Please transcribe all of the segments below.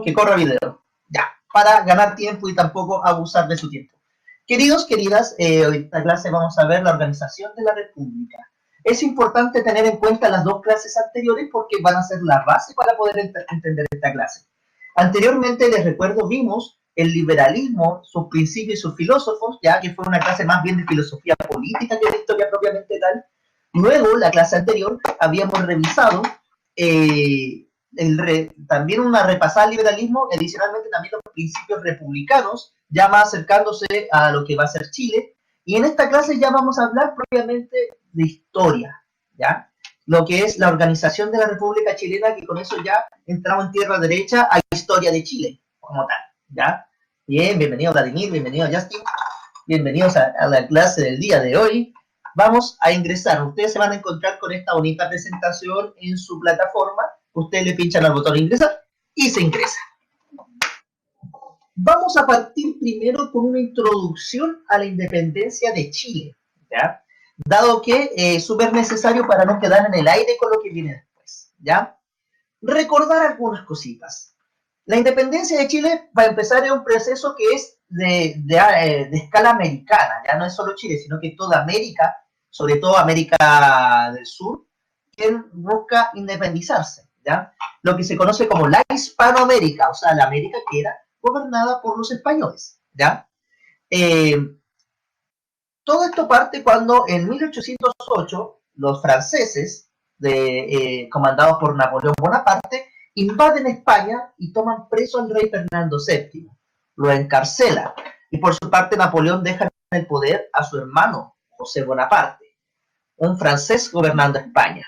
que corra video. Ya, para ganar tiempo y tampoco abusar de su tiempo. Queridos, queridas, hoy en esta clase vamos a ver la organización de la República. Es importante tener en cuenta las dos clases anteriores porque van a ser la base para poder entender esta clase. Anteriormente, les recuerdo, vimos el liberalismo, sus principios y sus filósofos, ya que fue una clase más bien de filosofía política que de historia propiamente tal. Luego, la clase anterior, habíamos revisado también una repasada al liberalismo, adicionalmente también los principios republicanos, ya más acercándose a lo que va a ser Chile. Y en esta clase ya vamos a hablar propiamente de historia, ¿ya? Lo que es la organización de la República Chilena, que con eso ya entramos en tierra derecha a historia de Chile, como tal, ¿ya? Bien, bienvenido Vladimir, bienvenido Justin, bienvenidos a la clase del día de hoy. Vamos a ingresar, ustedes se van a encontrar con esta bonita presentación en su plataforma, ustedes le pinchan al botón ingresar y se ingresa. Vamos a partir primero con una introducción a la independencia de Chile, ¿ya? Dado que es súper necesario para no quedar en el aire con lo que viene después, ¿ya? Recordar algunas cositas. La independencia de Chile, para empezar, es un proceso que es de escala americana, ya no es solo Chile, sino que toda América, sobre todo América del Sur, quien busca independizarse, ¿ya? Lo que se conoce como la Hispanoamérica, o sea, la América que era gobernada por los españoles, ¿ya? Todo esto parte cuando en 1808 los franceses, comandados por Napoleón Bonaparte, invaden España y toman preso al rey Fernando VII, lo encarcelan, y por su parte Napoleón deja en el poder a su hermano José Bonaparte, un francés gobernando España.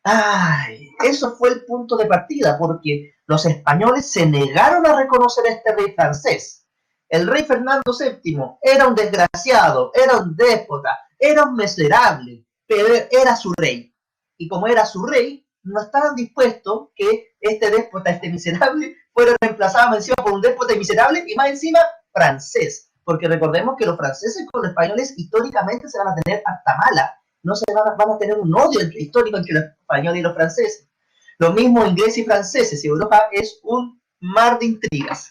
Ay, eso fue el punto de partida, porque los españoles se negaron a reconocer a este rey francés. El rey Fernando VII era un desgraciado, era un déspota, era un miserable, pero era su rey. Y como era su rey, no estaban dispuestos que este déspota, este miserable, fuera reemplazado encima por un déspota miserable y más encima francés. Porque recordemos que los franceses con los españoles históricamente se van a tener hasta mala. No se van a tener un odio histórico entre los españoles y los franceses. Lo mismo ingleses y franceses. Europa es un mar de intrigas.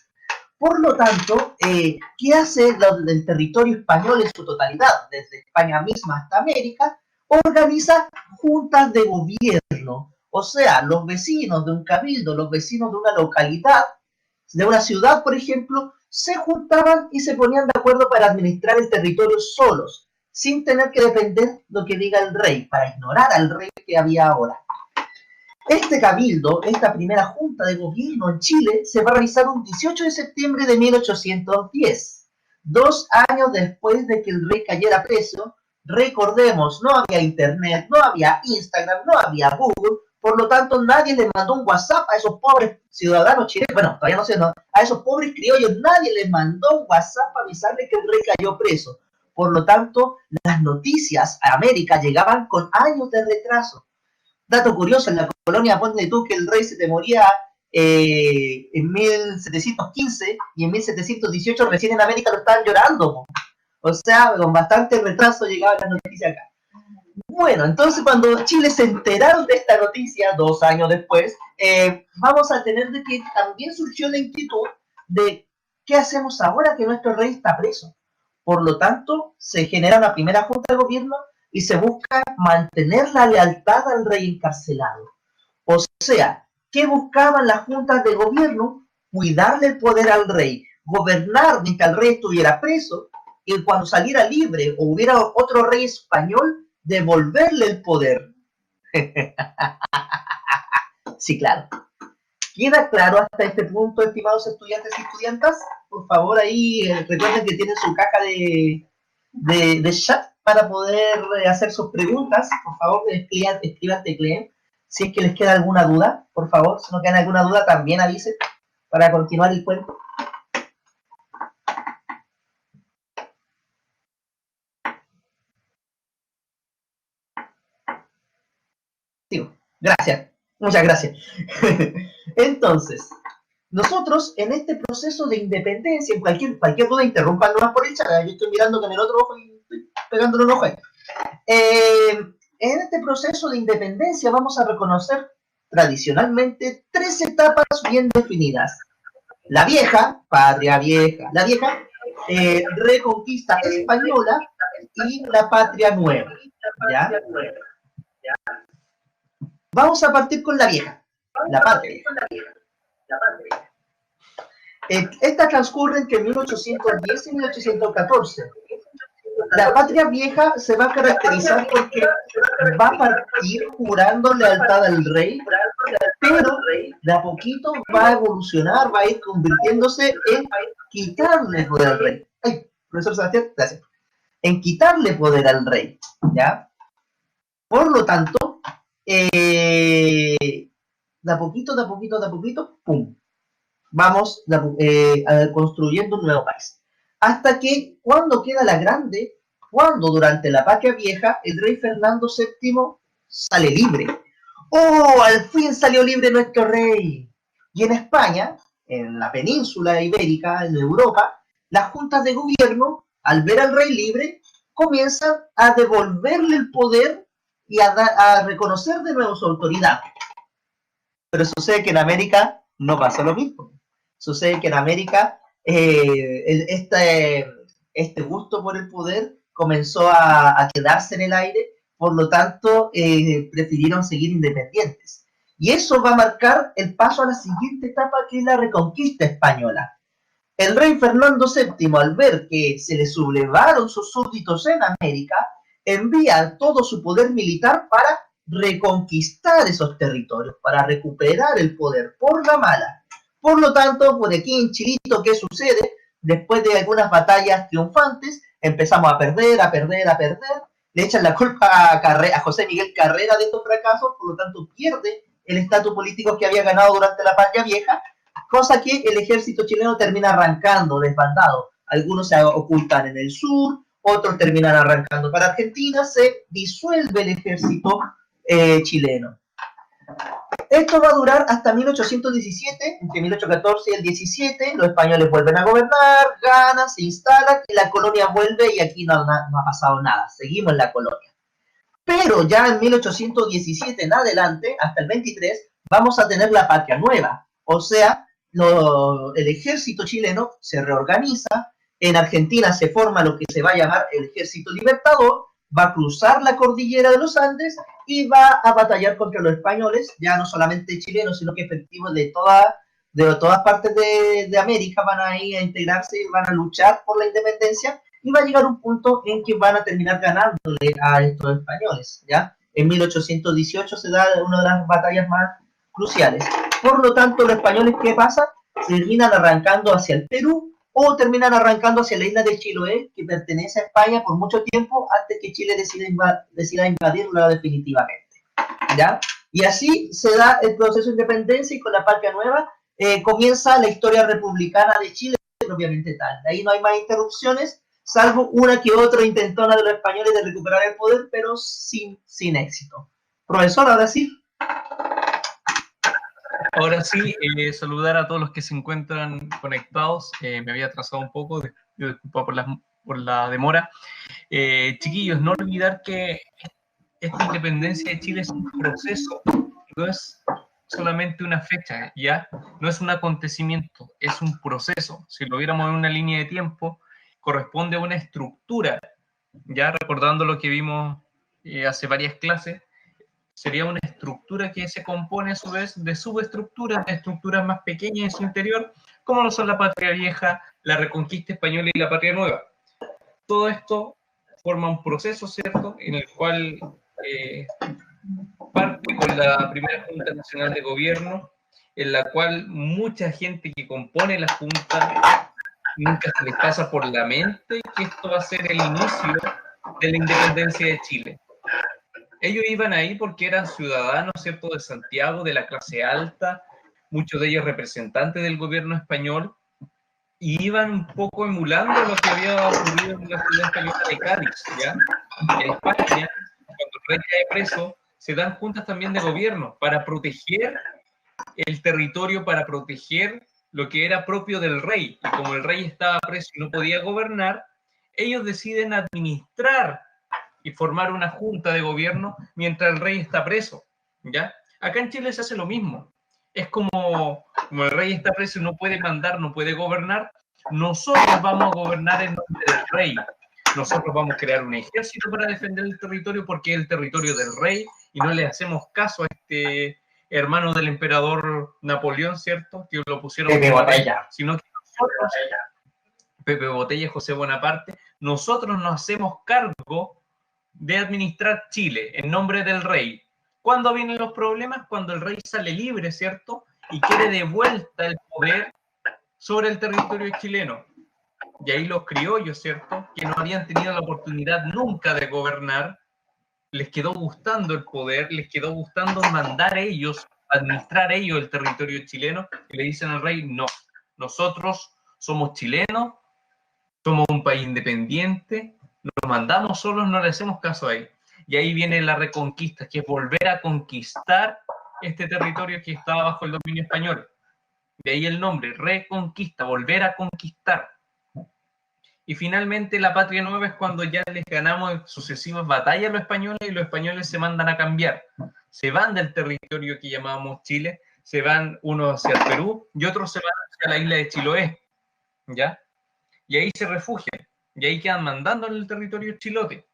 Por lo tanto, ¿qué hace el territorio español en su totalidad? Desde España misma hasta América, organiza juntas de gobierno. O sea, los vecinos de un cabildo, los vecinos de una localidad, de una ciudad, por ejemplo, se juntaban y se ponían de acuerdo para administrar el territorio solos, sin tener que depender de lo que diga el rey, para ignorar al rey que había ahora. Este cabildo, esta primera junta de gobierno en Chile, se va a realizar un 18 de septiembre de 1810, 2 años después de que el rey cayera preso. Recordemos, no había internet, no había Instagram, no había Google, por lo tanto nadie le mandó un WhatsApp a esos pobres ciudadanos chilenos, bueno, todavía no sé, no, a esos pobres criollos, nadie les mandó un WhatsApp para avisarle que el rey cayó preso. Por lo tanto, las noticias a América llegaban con años de retraso. Dato curioso, en la colonia, ponle tú que el rey se te moría en 1715 y en 1718 recién en América lo estaban llorando. O sea, con bastante retraso llegaban las noticias acá. Bueno, entonces cuando Chile se enteraron de esta noticia, 2 años después, vamos a tener de que también surgió la inquietud de ¿qué hacemos ahora que nuestro rey está preso? Por lo tanto, se genera una primera junta de gobierno y se busca mantener la lealtad al rey encarcelado. O sea, ¿qué buscaban las juntas de gobierno? Cuidarle el poder al rey, gobernar mientras el rey estuviera preso, y cuando saliera libre o hubiera otro rey español, devolverle el poder. Sí, claro. ¿Queda claro hasta este punto, estimados estudiantes y estudiantas? Por favor, ahí recuerden que tienen su caja de chat para poder hacer sus preguntas. Por favor, escriban, tecleen. Si es que les queda alguna duda, por favor, si no queda alguna duda, también avisen para continuar el cuento. Sí, gracias, muchas gracias. Entonces, nosotros en este proceso de independencia, en cualquier duda, interrumpan nomás por el chat. Yo estoy mirando con el otro ojo y estoy pegándole un ojo ahí. En este proceso de independencia vamos a reconocer tradicionalmente 3 etapas bien definidas. La vieja, patria vieja, la vieja reconquista española y la patria nueva, ¿ya? Vamos a partir con la vieja, la patria vieja. Esta transcurre entre 1810 y 1814. La patria vieja se va a caracterizar porque va a partir jurando lealtad al rey, pero de a poquito va a evolucionar, va a ir convirtiéndose en quitarle poder al rey. Ay, profesor Sebastián, gracias. En quitarle poder al rey, ¿ya? Por lo tanto, de a poquito, pum, vamos construyendo un nuevo país. Hasta que, cuando queda la grande, cuando durante la patria vieja, el rey Fernando VII sale libre. ¡Oh, al fin salió libre nuestro rey! Y en España, en la península ibérica, en Europa, las juntas de gobierno, al ver al rey libre, comienzan a devolverle el poder y a reconocer de nuevo su autoridad. Pero sucede que en América no pasa lo mismo. Sucede que en América este gusto por el poder comenzó a quedarse en el aire, por lo tanto prefirieron seguir independientes. Y eso va a marcar el paso a la siguiente etapa, que es la reconquista española. El rey Fernando VII, al ver que se le sublevaron sus súbditos en América, envía todo su poder militar para reconquistar esos territorios, para recuperar el poder por la mala. Por lo tanto, por aquí en Chilito, ¿qué sucede? Después de algunas batallas triunfantes, empezamos a perder, le echan la culpa a José Miguel Carrera de estos fracasos, por lo tanto pierde el estatus político que había ganado durante la Patria Vieja, cosa que el ejército chileno termina arrancando, desbandado. Algunos se ocultan en el sur, otros terminan arrancando para Argentina, se disuelve el ejército chileno. Esto va a durar hasta 1817, entre 1814 y el 17, los españoles vuelven a gobernar, ganan, se instalan, y la colonia vuelve y aquí no ha pasado nada, seguimos en la colonia. Pero ya en 1817 en adelante, hasta el 23, vamos a tener la patria nueva, o sea, el ejército chileno se reorganiza, en Argentina se forma lo que se va a llamar el Ejército Libertador, va a cruzar la cordillera de los Andes y va a batallar contra los españoles, ya no solamente chilenos, sino que efectivos de todas partes de América van a ir a integrarse y van a luchar por la independencia, y va a llegar un punto en que van a terminar ganándole a estos españoles, ¿ya? En 1818 se da una de las batallas más cruciales. Por lo tanto, los españoles, ¿qué pasa? Terminan arrancando hacia el Perú, o terminan arrancando hacia la isla de Chiloé, que pertenece a España por mucho tiempo, antes que Chile decida invadirla definitivamente, ¿ya? Y así se da el proceso de independencia, y con la patria nueva comienza la historia republicana de Chile propiamente tal. De ahí no hay más interrupciones, salvo una que otra intentona de los españoles de recuperar el poder, pero sin éxito. Profesor, ahora sí. Ahora sí, saludar a todos los que se encuentran conectados. Me había atrasado un poco, disculpa por la demora. Chiquillos, no olvidar que esta independencia de Chile es un proceso, no es solamente una fecha, ¿ya? No es un acontecimiento, es un proceso. Si lo viéramos en una línea de tiempo, corresponde a una estructura, ya recordando lo que vimos hace varias clases, sería una estructura que se compone a su vez de subestructuras, de estructuras más pequeñas en su interior, como lo son la Patria Vieja, la Reconquista Española y la Patria Nueva. Todo esto forma un proceso, ¿cierto?, en el cual parte con la primera Junta Nacional de Gobierno, en la cual mucha gente que compone la Junta nunca se les pasa por la mente que esto va a ser el inicio de la independencia de Chile. Ellos iban ahí porque eran ciudadanos, ¿cierto?, de Santiago, de la clase alta, muchos de ellos representantes del gobierno español, y iban un poco emulando lo que había ocurrido en la ciudad española de Cádiz, ¿ya? En España, cuando el rey cae preso, se dan juntas también de gobierno para proteger el territorio, para proteger lo que era propio del rey. Y como el rey estaba preso y no podía gobernar, ellos deciden administrar y formar una junta de gobierno mientras el rey está preso, ¿ya? Acá en Chile se hace lo mismo. Es como el rey está preso y no puede mandar, no puede gobernar, nosotros vamos a gobernar en nombre del rey. Nosotros vamos a crear un ejército para defender el territorio porque es el territorio del rey y no le hacemos caso a este hermano del emperador Napoleón, ¿cierto? Que lo pusieron Pepe como rey, Botella. sino que nosotros, Pepe Botella y José Bonaparte, nosotros nos hacemos cargo de administrar Chile en nombre del rey. ¿Cuándo vienen los problemas? Cuando el rey sale libre, ¿cierto? Y quiere de vuelta el poder sobre el territorio chileno. Y ahí los criollos, ¿cierto? Que no habían tenido la oportunidad nunca de gobernar, les quedó gustando el poder, les quedó gustando mandar ellos, administrar ellos el territorio chileno, y le dicen al rey, no, nosotros somos chilenos, somos un país independiente, nos mandamos solos, no le hacemos caso a él. Y ahí viene la reconquista, que es volver a conquistar este territorio que estaba bajo el dominio español. De ahí el nombre, reconquista, volver a conquistar. Y finalmente la patria nueva es cuando ya les ganamos sucesivas batallas a los españoles y los españoles se mandan a cambiar. Se van del territorio que llamábamos Chile, se van unos hacia el Perú y otros se van hacia la isla de Chiloé, ¿ya? Y ahí se refugian, y ahí quedan mandando en el territorio chilote.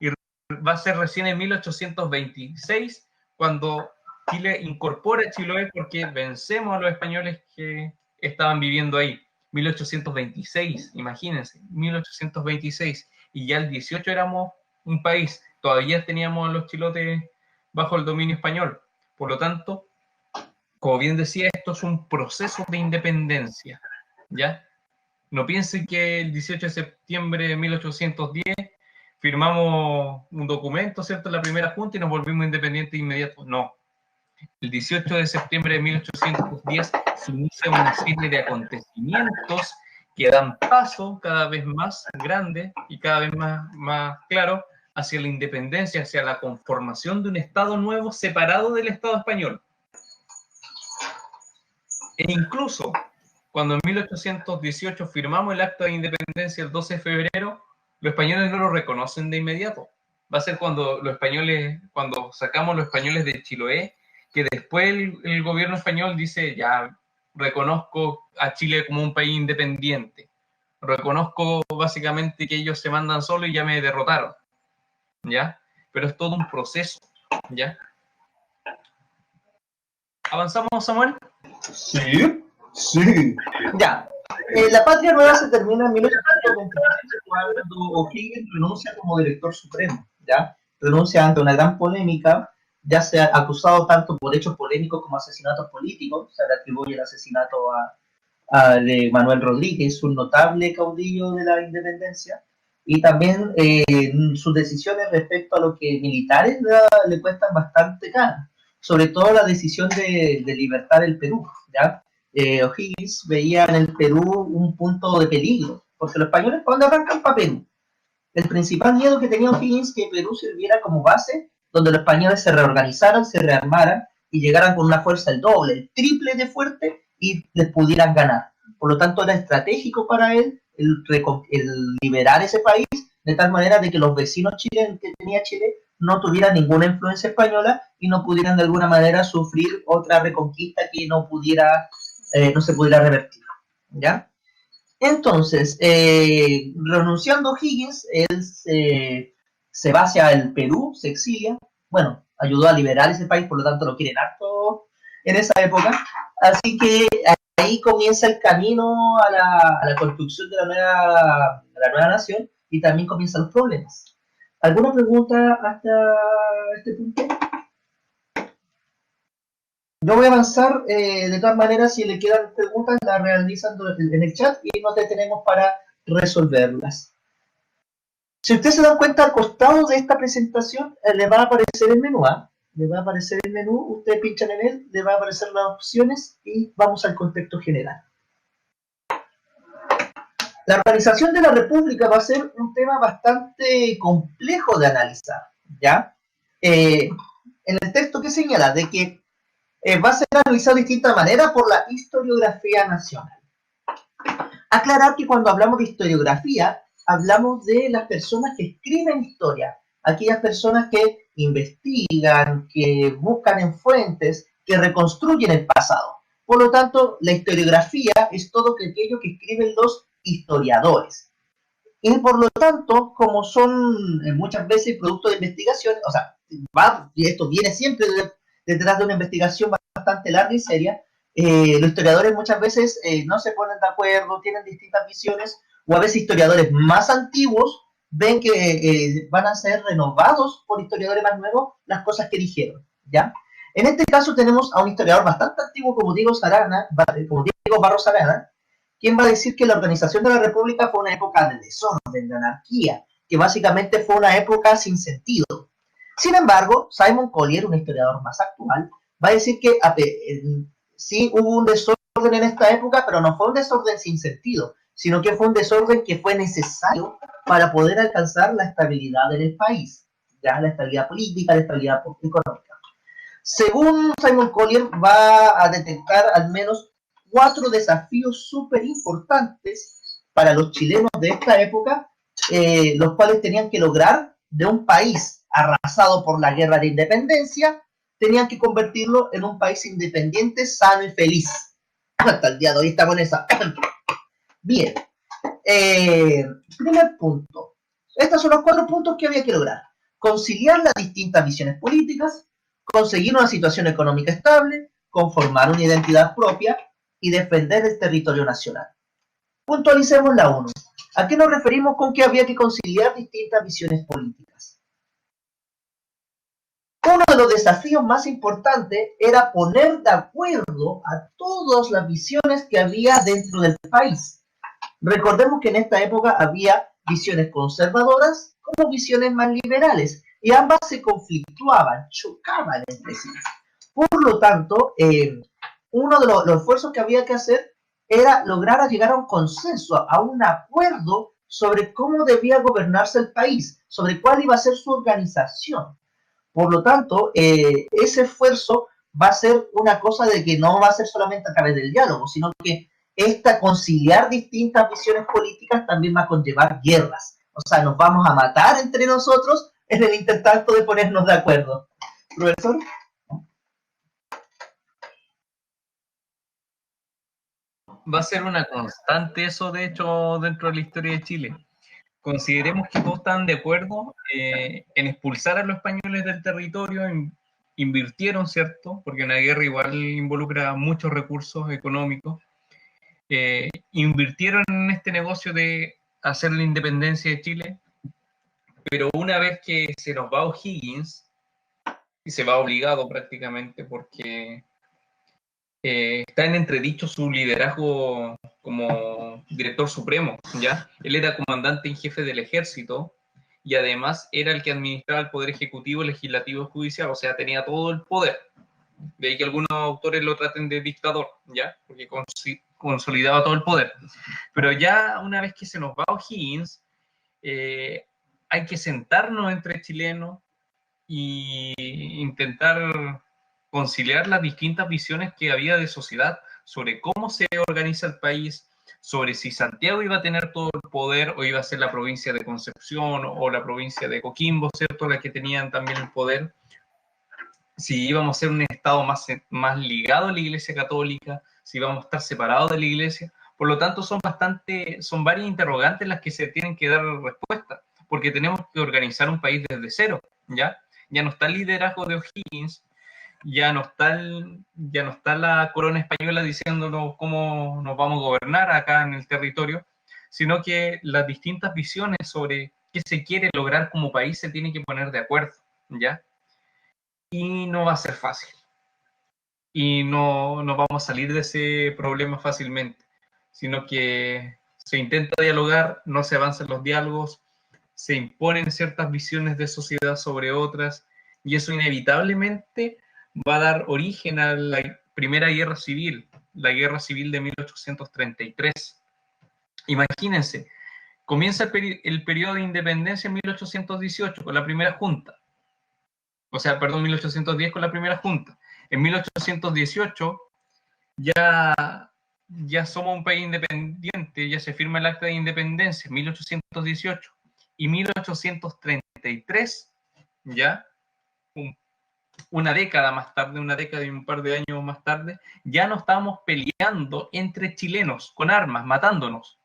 Y va a ser recién en 1826 cuando Chile incorpora Chiloé porque vencemos a los españoles que estaban viviendo ahí. 1826, imagínense, 1826, y ya el 18 éramos un país, todavía teníamos a los chilotes bajo el dominio español. Por lo tanto, como bien decía, esto es un proceso de independencia, ¿ya? No piensen que el 18 de septiembre de 1810 firmamos un documento, ¿cierto?, en la primera junta y nos volvimos independientes de inmediato. No. El 18 de septiembre de 1810 se inicia una serie de acontecimientos que dan paso cada vez más grande y cada vez más claro hacia la independencia, hacia la conformación de un Estado nuevo separado del Estado español. E incluso cuando en 1818 firmamos el acta de independencia el 12 de febrero, los españoles no lo reconocen de inmediato. Va a ser cuando los españoles, cuando sacamos los españoles de Chiloé, que después el gobierno español dice, ya, reconozco a Chile como un país independiente. Reconozco básicamente que ellos se mandan solos y ya me derrotaron, ¿ya? Pero es todo un proceso, ¿ya? ¿Avanzamos, Samuel? Sí, sí. Ya. La patria nueva se termina en 1826 cuando O'Higgins renuncia como director supremo, ¿ya? Renuncia ante una gran polémica, ya sea acusado tanto por hechos polémicos como asesinatos políticos, se le atribuye el asesinato de Manuel Rodríguez, un notable caudillo de la independencia, y también sus decisiones respecto a lo que militares le cuestan bastante caro, sobre todo la decisión de libertar el Perú, ¿ya? O'Higgins veía en el Perú un punto de peligro, porque los españoles, ¿para dónde arrancan? Para Perú. El principal miedo que tenía O'Higgins es que Perú sirviera como base donde los españoles se reorganizaran, se rearmaran y llegaran con una fuerza el doble, el triple de fuerte y les pudieran ganar. Por lo tanto, era estratégico para él el liberar ese país de tal manera de que los vecinos chilenos que tenía Chile no tuvieran ninguna influencia española y no pudieran de alguna manera sufrir otra reconquista que no se pudiera revertir, ¿ya? Entonces, renunciando O'Higgins, él se va hacia el Perú, se exilia, bueno, ayudó a liberar ese país, por lo tanto lo quieren harto en esa época, así que ahí comienza el camino a la construcción de la nueva nación y también comienzan los problemas. ¿Alguna pregunta hasta este punto? Yo voy a avanzar, de todas maneras, si le quedan preguntas, las realizan en el chat y nos detenemos para resolverlas. Si ustedes se dan cuenta, al costado de esta presentación le va a aparecer el menú, ¿eh? Le va a aparecer el menú, ustedes pinchan en él, le va a aparecer las opciones y vamos al contexto general. La organización de la República va a ser un tema bastante complejo de analizar, ¿ya? En el texto que señala de que va a ser analizado de distinta manera por la historiografía nacional. Aclarar que cuando hablamos de historiografía, hablamos de las personas que escriben historia, aquellas personas que investigan, que buscan en fuentes, que reconstruyen el pasado. Por lo tanto, la historiografía es todo aquello que escriben los historiadores. Y por lo tanto, como son muchas veces producto de investigación, o sea, y esto viene siempre detrás de una investigación bastante larga y seria, los historiadores muchas veces no se ponen de acuerdo, tienen distintas visiones, o a veces historiadores más antiguos ven que van a ser renovados por historiadores más nuevos las cosas que dijeron, ¿ya? En este caso tenemos a un historiador bastante antiguo como Diego Barros Arana, quien va a decir que la organización de la República fue una época de desorden, de anarquía, que básicamente fue una época sin sentido. Sin embargo, Simon Collier, un historiador más actual, va a decir que sí hubo un desorden en esta época, pero no fue un desorden sin sentido, sino que fue un desorden que fue necesario para poder alcanzar la estabilidad en el país, ya la estabilidad política, la estabilidad económica. Según Simon Collier, va a detectar al menos 4 desafíos súper importantes para los chilenos de esta época, los cuales tenían que lograr de un país arrasado por la guerra de independencia, tenían que convertirlo en un país independiente, sano y feliz. Hasta el día de hoy estamos en esa. Bien. Primer punto. Estos son los 4 puntos que había que lograr. Conciliar las distintas visiones políticas, conseguir una situación económica estable, conformar una identidad propia y defender el territorio nacional. Puntualicemos la 1. ¿A qué nos referimos con que había que conciliar distintas visiones políticas? Uno de los desafíos más importantes era poner de acuerdo a todas las visiones que había dentro del país. Recordemos que en esta época había visiones conservadoras como visiones más liberales, y ambas se conflictuaban, chocaban entre sí. Por lo tanto, uno de los esfuerzos que había que hacer era lograr llegar a un consenso, a un acuerdo sobre cómo debía gobernarse el país, sobre cuál iba a ser su organización. Por lo tanto, ese esfuerzo va a ser una cosa de que no va a ser solamente a través del diálogo, sino que conciliar distintas visiones políticas también va a conllevar guerras. O sea, nos vamos a matar entre nosotros en el intento de ponernos de acuerdo. ¿Profesor? Va a ser una constante eso, de hecho, dentro de la historia de Chile. Consideremos que todos están de acuerdo en expulsar a los españoles del territorio, invirtieron, ¿cierto? Porque una guerra igual involucra muchos recursos económicos. Invirtieron en este negocio de hacer la independencia de Chile, pero una vez que se nos va O'Higgins, y se va obligado prácticamente porque está en entredicho su liderazgo como director supremo, ¿ya? Él era comandante en jefe del ejército y además era el que administraba el poder ejecutivo, legislativo y judicial, o sea, tenía todo el poder. De ahí que algunos autores lo traten de dictador, ¿ya? Porque consolidaba todo el poder. Pero ya una vez que se nos va O'Higgins, hay que sentarnos entre chilenos e intentar conciliar las distintas visiones que había de sociedad sobre cómo se organiza el país, sobre si Santiago iba a tener todo el poder o iba a ser la provincia de Concepción o la provincia de Coquimbo, ¿cierto? La que tenían también el poder. Si íbamos a ser un Estado más ligado a la Iglesia Católica, si íbamos a estar separados de la Iglesia. Por lo tanto, son varias interrogantes las que se tienen que dar respuesta, porque tenemos que organizar un país desde cero, ¿ya? Ya no está el liderazgo de O'Higgins, ya no está la corona española diciéndonos cómo nos vamos a gobernar acá en el territorio, sino que las distintas visiones sobre qué se quiere lograr como país se tienen que poner de acuerdo, ¿ya? Y no va a ser fácil. Y no vamos a salir de ese problema fácilmente, sino que se intenta dialogar, no se avanzan los diálogos, se imponen ciertas visiones de sociedad sobre otras, y eso inevitablemente va a dar origen a la primera guerra civil, la guerra civil de 1833. Imagínense, comienza el periodo de independencia en 1818 con la primera junta. O sea, perdón, 1810 con la primera junta. En 1818 ya somos un país independiente, ya se firma el acta de independencia en 1818 y 1833 ya una década más tarde, una década y un par de años más tarde, ya no estábamos peleando entre chilenos con armas, matándonos,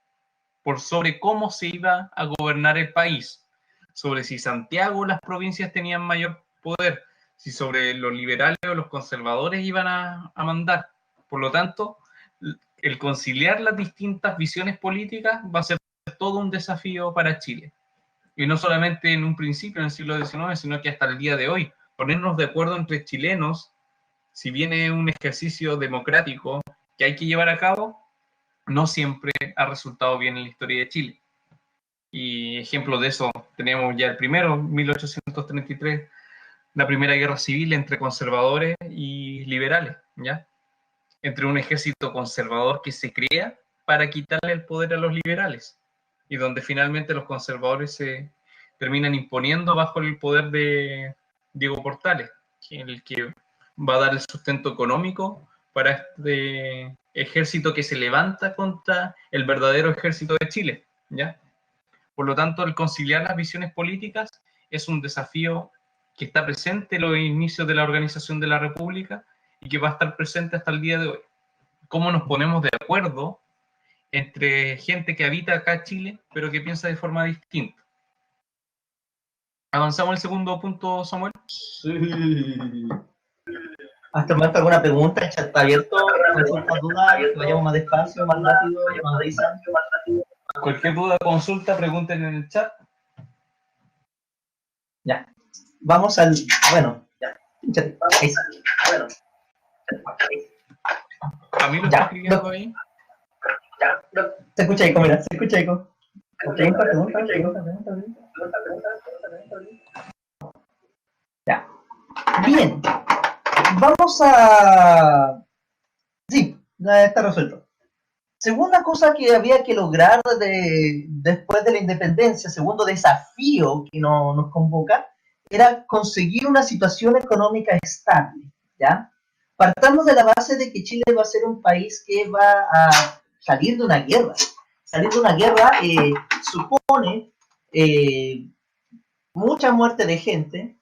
por sobre cómo se iba a gobernar el país, sobre si Santiago o las provincias tenían mayor poder, si sobre los liberales o los conservadores iban a mandar. Por lo tanto, el conciliar las distintas visiones políticas va a ser todo un desafío para Chile. Y no solamente en un principio, en el siglo XIX, sino que hasta el día de hoy. Ponernos de acuerdo entre chilenos, si bien es un ejercicio democrático que hay que llevar a cabo, no siempre ha resultado bien en la historia de Chile. Y ejemplo de eso tenemos ya el primero, 1833, la primera guerra civil entre conservadores y liberales, ¿ya? Entre un ejército conservador que se crea para quitarle el poder a los liberales, y donde finalmente los conservadores se terminan imponiendo bajo el poder de Diego Portales, el que va a dar el sustento económico para este ejército que se levanta contra el verdadero ejército de Chile, ¿ya? Por lo tanto, el conciliar las visiones políticas es un desafío que está presente en los inicios de la organización de la República y que va a estar presente hasta el día de hoy. ¿Cómo nos ponemos de acuerdo entre gente que habita acá en Chile, pero que piensa de forma distinta? ¿Avanzamos al segundo punto, Samuel? Sí. Hasta el momento, alguna pregunta, el chat está abierto, consultas, dudas, vayamos más despacio, más rápido, nos avisan. Cualquier duda, consulta, pregunten en el chat. Ya, vamos al, bueno, ya, ahí. Bueno, a mí lo está escribiendo ahí. Se escucha eco, mira, se escucha eco. Pregunta. Ya. Bien. Vamos a... Sí, ya está resuelto. Segunda cosa que había que lograr después de la independencia, segundo desafío que nos convoca, era conseguir una situación económica estable, ¿ya? Partamos de la base de que Chile va a ser un país que va a salir de una guerra. Salir de una guerra supone mucha muerte de gente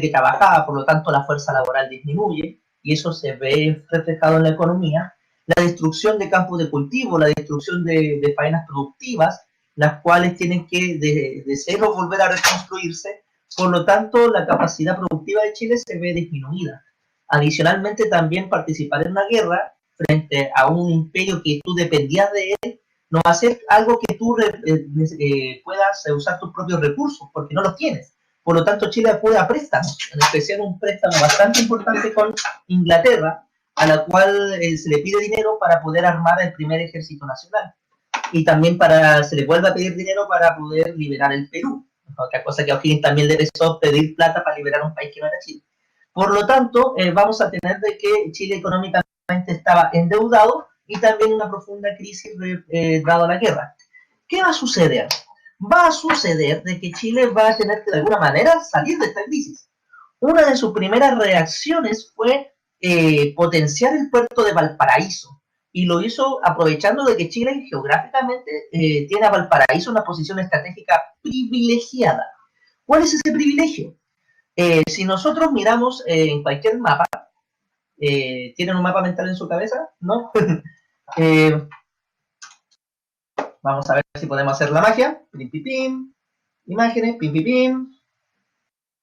que trabajaba, por lo tanto la fuerza laboral disminuye, y eso se ve reflejado en la economía, la destrucción de campos de cultivo, la destrucción de faenas productivas, las cuales tienen que de cero volver a reconstruirse, por lo tanto la capacidad productiva de Chile se ve disminuida. Adicionalmente también participar en una guerra frente a un imperio que tú dependías de él, no va a ser algo que tú puedas usar tus propios recursos, porque no los tienes. Por lo tanto, Chile acude a préstamos, en especial un préstamo bastante importante con Inglaterra, a la cual se le pide dinero para poder armar el primer ejército nacional. Y también se le vuelve a pedir dinero para poder liberar el Perú. Otra cosa que a O'Higgins también le empezó pedir plata para liberar un país que no era Chile. Por lo tanto, vamos a tener de que Chile económicamente estaba endeudado y también una profunda crisis dado la guerra. ¿Qué va a suceder? Va a suceder de que Chile va a tener que de alguna manera salir de esta crisis. Una de sus primeras reacciones fue potenciar el puerto de Valparaíso, y lo hizo aprovechando de que Chile geográficamente tiene a Valparaíso una posición estratégica privilegiada. ¿Cuál es ese privilegio? Si nosotros miramos en cualquier mapa, ¿tienen un mapa mental en su cabeza? ¿No? Vamos a ver si podemos hacer la magia. Pim, pim, pim. Imágenes, pim, pim, pim.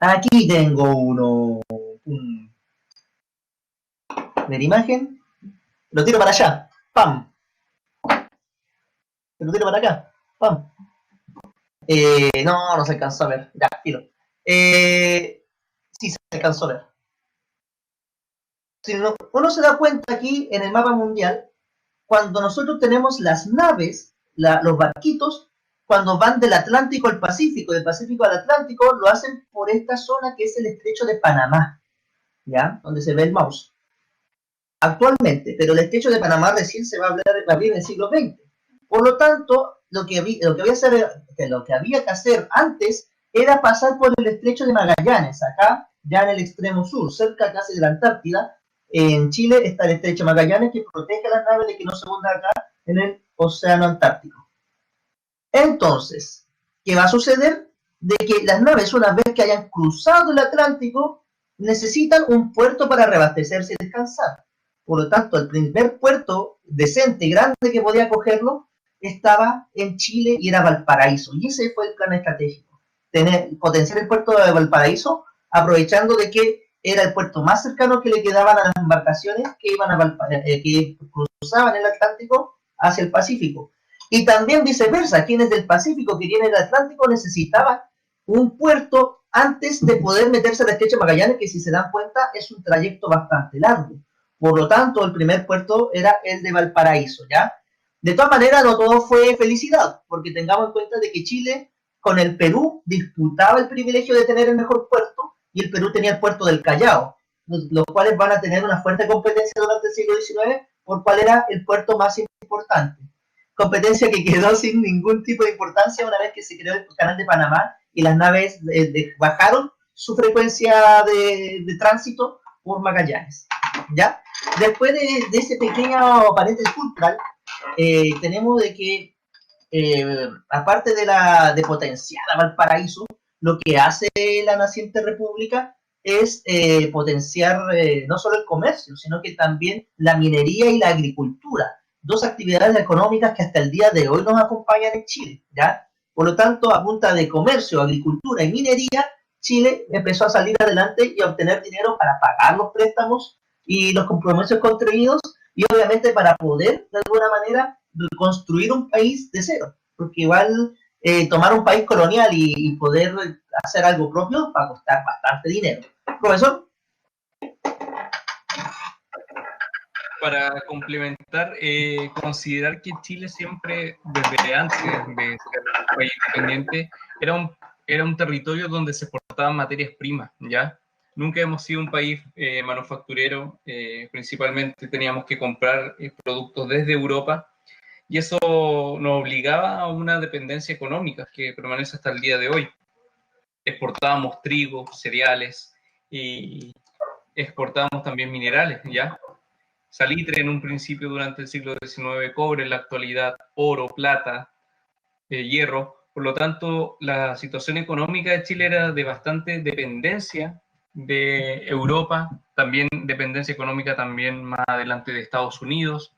Aquí tengo uno. Ver imagen. Lo tiro para allá. ¡Pam! Lo tiro para acá. ¡Pam! No se alcanzó a ver. Ya, tiro. Sí se alcanzó a ver. Si uno se da cuenta aquí en el mapa mundial, cuando nosotros tenemos las naves, los barquitos, cuando van del Atlántico al Pacífico, del Pacífico al Atlántico, lo hacen por esta zona que es el estrecho de Panamá, ¿ya? Donde se ve el mouse. Actualmente, pero el estrecho de Panamá recién se va a abrir en el siglo XX. Por lo tanto, lo que había que hacer antes era pasar por el estrecho de Magallanes, acá, ya en el extremo sur, cerca casi de la Antártida. En Chile está el estrecho de Magallanes, que protege a las naves de que no se hundan acá en el océano Antártico. Entonces, ¿qué va a suceder? de que las naves, una vez que hayan cruzado el Atlántico, necesitan un puerto para reabastecerse y descansar. Por lo tanto, el primer puerto decente y grande que podía acogerlo estaba en Chile y era Valparaíso. Y ese fue el plan estratégico. Potenciar el puerto de Valparaíso, aprovechando de que era el puerto más cercano que le quedaban a las embarcaciones que iban que cruzaban el Atlántico hacia el Pacífico. Y también viceversa, quienes del Pacífico querían ir al Atlántico necesitaban un puerto antes de poder meterse al estrecho de Magallanes, que si se dan cuenta es un trayecto bastante largo. Por lo tanto, el primer puerto era el de Valparaíso, ¿ya? De todas maneras, no todo fue felicidad, porque tengamos en cuenta de que Chile con el Perú disputaba el privilegio de tener el mejor puerto y el Perú tenía el puerto del Callao, los cuales van a tener una fuerte competencia durante el siglo XIX por cuál era el puerto más importante. Competencia que quedó sin ningún tipo de importancia una vez que se creó el canal de Panamá y las naves bajaron su frecuencia de tránsito por Magallanes, ¿ya? Después de ese pequeño paréntesis cultural, tenemos de que, aparte de potenciar a Valparaíso, lo que hace la naciente república es potenciar no solo el comercio, sino que también la minería y la agricultura, dos actividades económicas que hasta el día de hoy nos acompañan en Chile, ¿ya? Por lo tanto, a punta de comercio, agricultura y minería, Chile empezó a salir adelante y a obtener dinero para pagar los préstamos y los compromisos contraídos y obviamente para poder, de alguna manera, reconstruir un país de cero. Porque igual tomar un país colonial y poder hacer algo propio va a costar bastante dinero. Profesor. Para complementar, considerar que Chile siempre, desde antes de ser un país independiente, era un territorio donde se exportaban materias primas, ¿ya? Nunca hemos sido un país manufacturero, principalmente teníamos que comprar productos desde Europa, y eso nos obligaba a una dependencia económica que permanece hasta el día de hoy. Exportábamos trigo, cereales y exportábamos también minerales, ¿ya? Salitre en un principio durante el siglo XIX, cobre en la actualidad, oro, plata, hierro. Por lo tanto, la situación económica de Chile era de bastante dependencia de Europa, también dependencia económica también más adelante de Estados Unidos.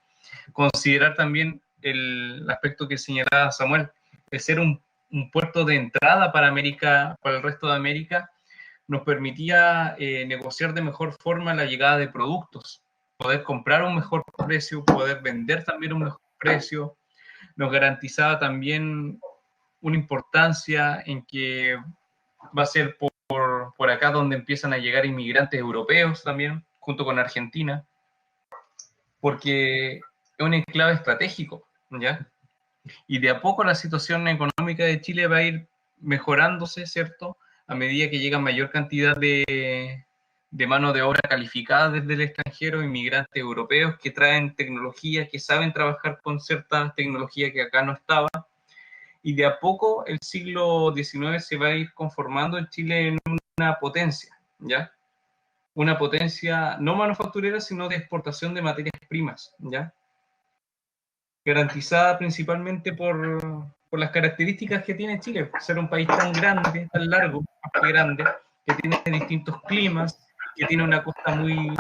Considerar también el aspecto que señalaba Samuel, de ser un puerto de entrada para América, para el resto de América, nos permitía negociar de mejor forma la llegada de productos, poder comprar a un mejor precio, poder vender también a un mejor precio. Nos garantizaba también una importancia en que va a ser por acá donde empiezan a llegar inmigrantes europeos también, junto con Argentina, porque es un enclave estratégico, ¿ya? Y de a poco la situación económica de Chile va a ir mejorándose, ¿cierto? A medida que llega mayor cantidad de mano de obra calificada desde el extranjero, inmigrantes europeos que traen tecnología, que saben trabajar con cierta tecnología que acá no estaba. Y de a poco el siglo XIX se va a ir conformando en Chile en una potencia, ¿ya? Una potencia no manufacturera, sino de exportación de materias primas, ¿ya? Garantizada principalmente por las características que tiene Chile, ser un país tan grande, tan largo, tan grande, que tiene distintos climas, que tiene una costa muy,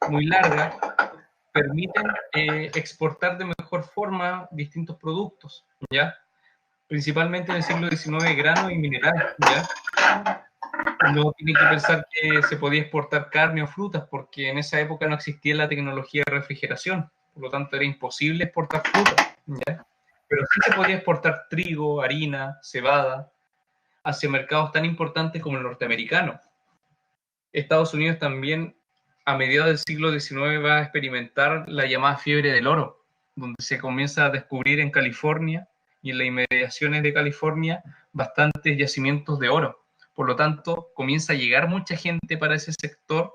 muy larga, permiten exportar de mejor forma distintos productos, ¿ya? Principalmente en el siglo XIX, grano y mineral, ¿ya? No tiene que pensar que se podía exportar carne o frutas, porque en esa época no existía la tecnología de refrigeración, por lo tanto era imposible exportar frutas, ¿ya? Pero sí se podía exportar trigo, harina, cebada, hacia mercados tan importantes como el norteamericano. Estados Unidos también, a mediados del siglo XIX, va a experimentar la llamada fiebre del oro, donde se comienza a descubrir en California y en las inmediaciones de California bastantes yacimientos de oro. Por lo tanto, comienza a llegar mucha gente para ese sector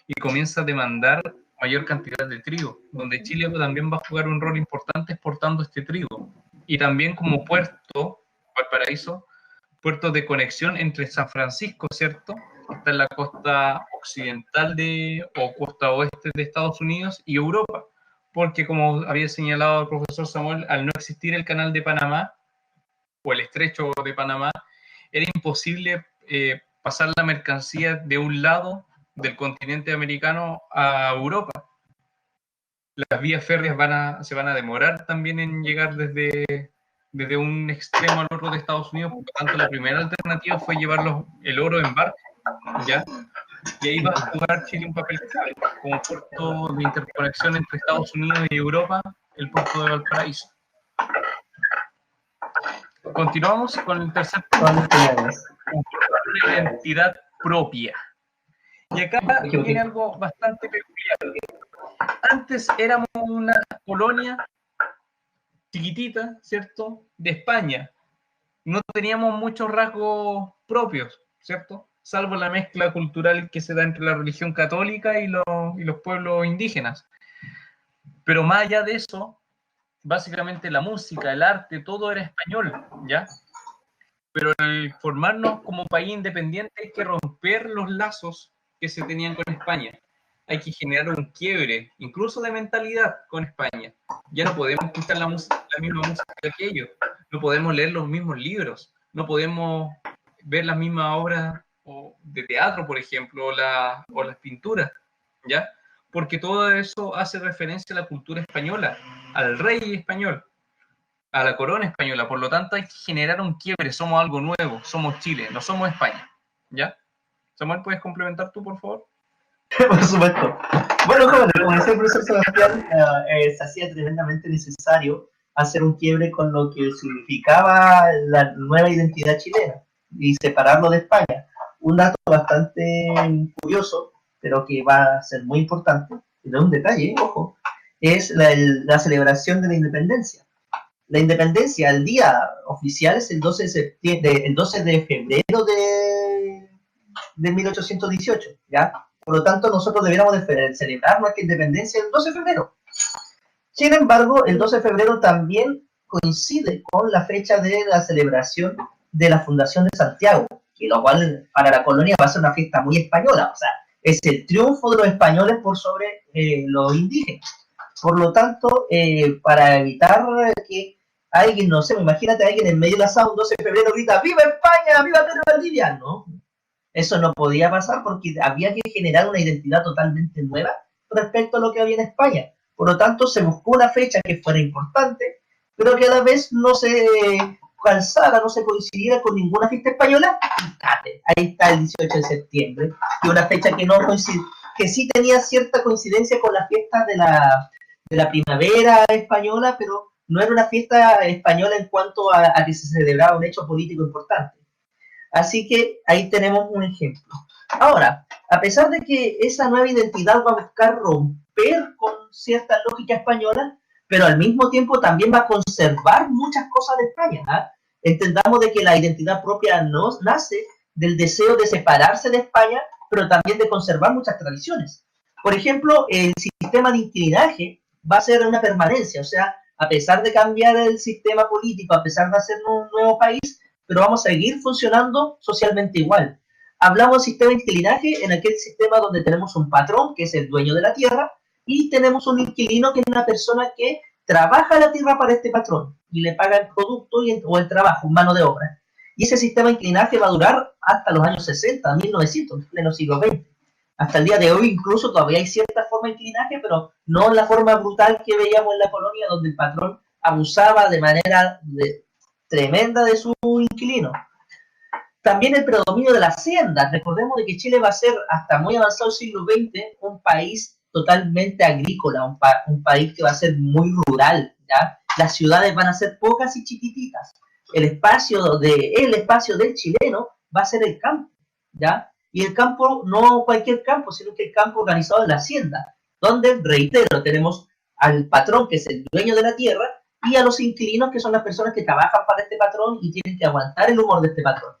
y comienza a demandar mayor cantidad de trigo, donde Chile también va a jugar un rol importante exportando este trigo. Y también como puerto, Valparaíso, puerto de conexión entre San Francisco, ¿cierto? Está en la costa occidental o costa oeste de Estados Unidos y Europa, porque como había señalado el profesor Samuel, al no existir el canal de Panamá o el estrecho de Panamá, era imposible pasar la mercancía de un lado del continente americano a Europa. Las vías férreas se van a demorar también en llegar desde un extremo al otro de Estados Unidos. Por lo tanto, la primera alternativa fue llevar el oro en barco, ¿ya? Y ahí va a jugar Chile un papel clave como puerto de interconexión entre Estados Unidos y Europa, el puerto de Valparaíso. Continuamos con el tercer punto, una identidad propia. Y acá viene algo bastante peculiar. Antes éramos una colonia chiquitita, ¿cierto?, de España. No teníamos muchos rasgos propios, ¿cierto?, salvo la mezcla cultural que se da entre la religión católica y los pueblos indígenas. Pero más allá de eso, básicamente la música, el arte, todo era español, ¿ya? Pero al formarnos como país independiente hay que romper los lazos que se tenían con España. Hay que generar un quiebre, incluso de mentalidad, con España. Ya no podemos escuchar la misma música que ellos, no podemos leer los mismos libros, no podemos ver las mismas obras de teatro, por ejemplo, o las pinturas, ¿ya? Porque todo eso hace referencia a la cultura española, al rey español, a la corona española. Por lo tanto, hay que generar un quiebre. Somos algo nuevo, somos Chile, no somos España, ¿ya? Samuel, ¿puedes complementar tú, por favor? Por supuesto. Bueno, como decía el profesor Sebastián, se hacía tremendamente necesario hacer un quiebre con lo que significaba la nueva identidad chilena y separarlo de España. Un dato bastante curioso, pero que va a ser muy importante, y no es un detalle, ojo, es la celebración de la independencia. La independencia, el día oficial es el 12 de septiembre, el 12 de febrero de 1818, ¿ya? Por lo tanto, nosotros debiéramos de celebrar nuestra independencia el 12 de febrero. Sin embargo, el 12 de febrero también coincide con la fecha de la celebración de la fundación de Santiago, que lo cual para la colonia va a ser una fiesta muy española, o sea, es el triunfo de los españoles por sobre los indígenas. Por lo tanto, para evitar que alguien, no sé, imagínate a alguien en medio de la asado un 12 de febrero grita ¡Viva España! ¡Viva Pedro Valdivia! No, eso no podía pasar porque había que generar una identidad totalmente nueva respecto a lo que había en España. Por lo tanto, se buscó una fecha que fuera importante, pero que a la vez no se calzara, no se coincidiera con ninguna fiesta española. Ahí está el 18 de septiembre, que es una fecha que no coincide, que sí tenía cierta coincidencia con las fiestas de la primavera española, pero no era una fiesta española en cuanto a que se celebraba un hecho político importante. Así que ahí tenemos un ejemplo. Ahora, a pesar de que esa nueva identidad va a buscar romper con cierta lógica española, pero al mismo tiempo también va a conservar muchas cosas de España, ¿eh? Entendamos de que la identidad propia no nace del deseo de separarse de España, pero también de conservar muchas tradiciones. Por ejemplo, el sistema de inquilinaje va a ser una permanencia, o sea, a pesar de cambiar el sistema político, a pesar de hacer un nuevo país, pero vamos a seguir funcionando socialmente igual. Hablamos del sistema de inquilinaje en aquel sistema donde tenemos un patrón, que es el dueño de la tierra, y tenemos un inquilino, que es una persona que trabaja la tierra para este patrón y le paga el producto o el trabajo, mano de obra. Y ese sistema de inquilinaje va a durar hasta los años 60, 1900, en pleno siglo XX. Hasta el día de hoy incluso todavía hay cierta forma de inquilinaje, pero no la forma brutal que veíamos en la colonia, donde el patrón abusaba de manera tremenda de su inquilino. También el predominio de la hacienda. Recordemos de que Chile va a ser, hasta muy avanzado el siglo XX, un país totalmente agrícola, un país que va a ser muy rural, ¿ya? Las ciudades van a ser pocas y chiquititas. El espacio del chileno va a ser el campo, ¿ya? Y el campo, no cualquier campo, sino que el campo organizado en la hacienda, donde, reitero, tenemos al patrón, que es el dueño de la tierra, y a los inquilinos, que son las personas que trabajan para este patrón y tienen que aguantar el humor de este patrón.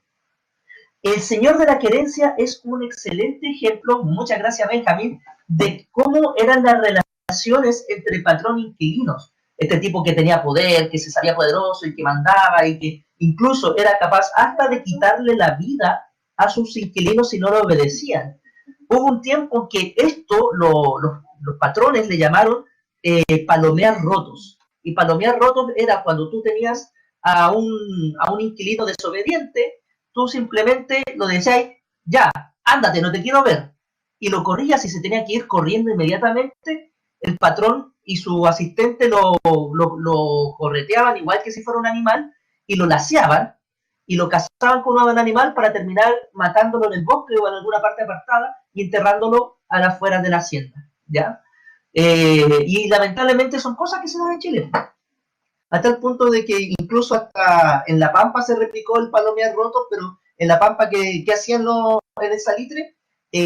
El señor de la querencia es un excelente ejemplo, muchas gracias Benjamín, de cómo eran las relaciones entre patrón e inquilinos. Este tipo que tenía poder, que se sabía poderoso y que mandaba y que incluso era capaz hasta de quitarle la vida a sus inquilinos si no lo obedecían. Hubo un tiempo que esto los patrones le llamaron palomear rotos. Y palomear rotos era cuando tú tenías a un inquilino desobediente, tú simplemente lo decías, ya, ándate, no te quiero ver, y lo corrías y se tenía que ir corriendo inmediatamente, el patrón y su asistente lo correteaban igual que si fuera un animal y lo laceaban y lo cazaban con un animal para terminar matándolo en el bosque o en alguna parte apartada y enterrándolo a las afueras de la hacienda, ¿ya? Y lamentablemente son cosas que se dan en Chile. Hasta el punto de que incluso hasta en La Pampa se replicó el palomear roto, pero en La Pampa, ¿qué hacían en el salitre?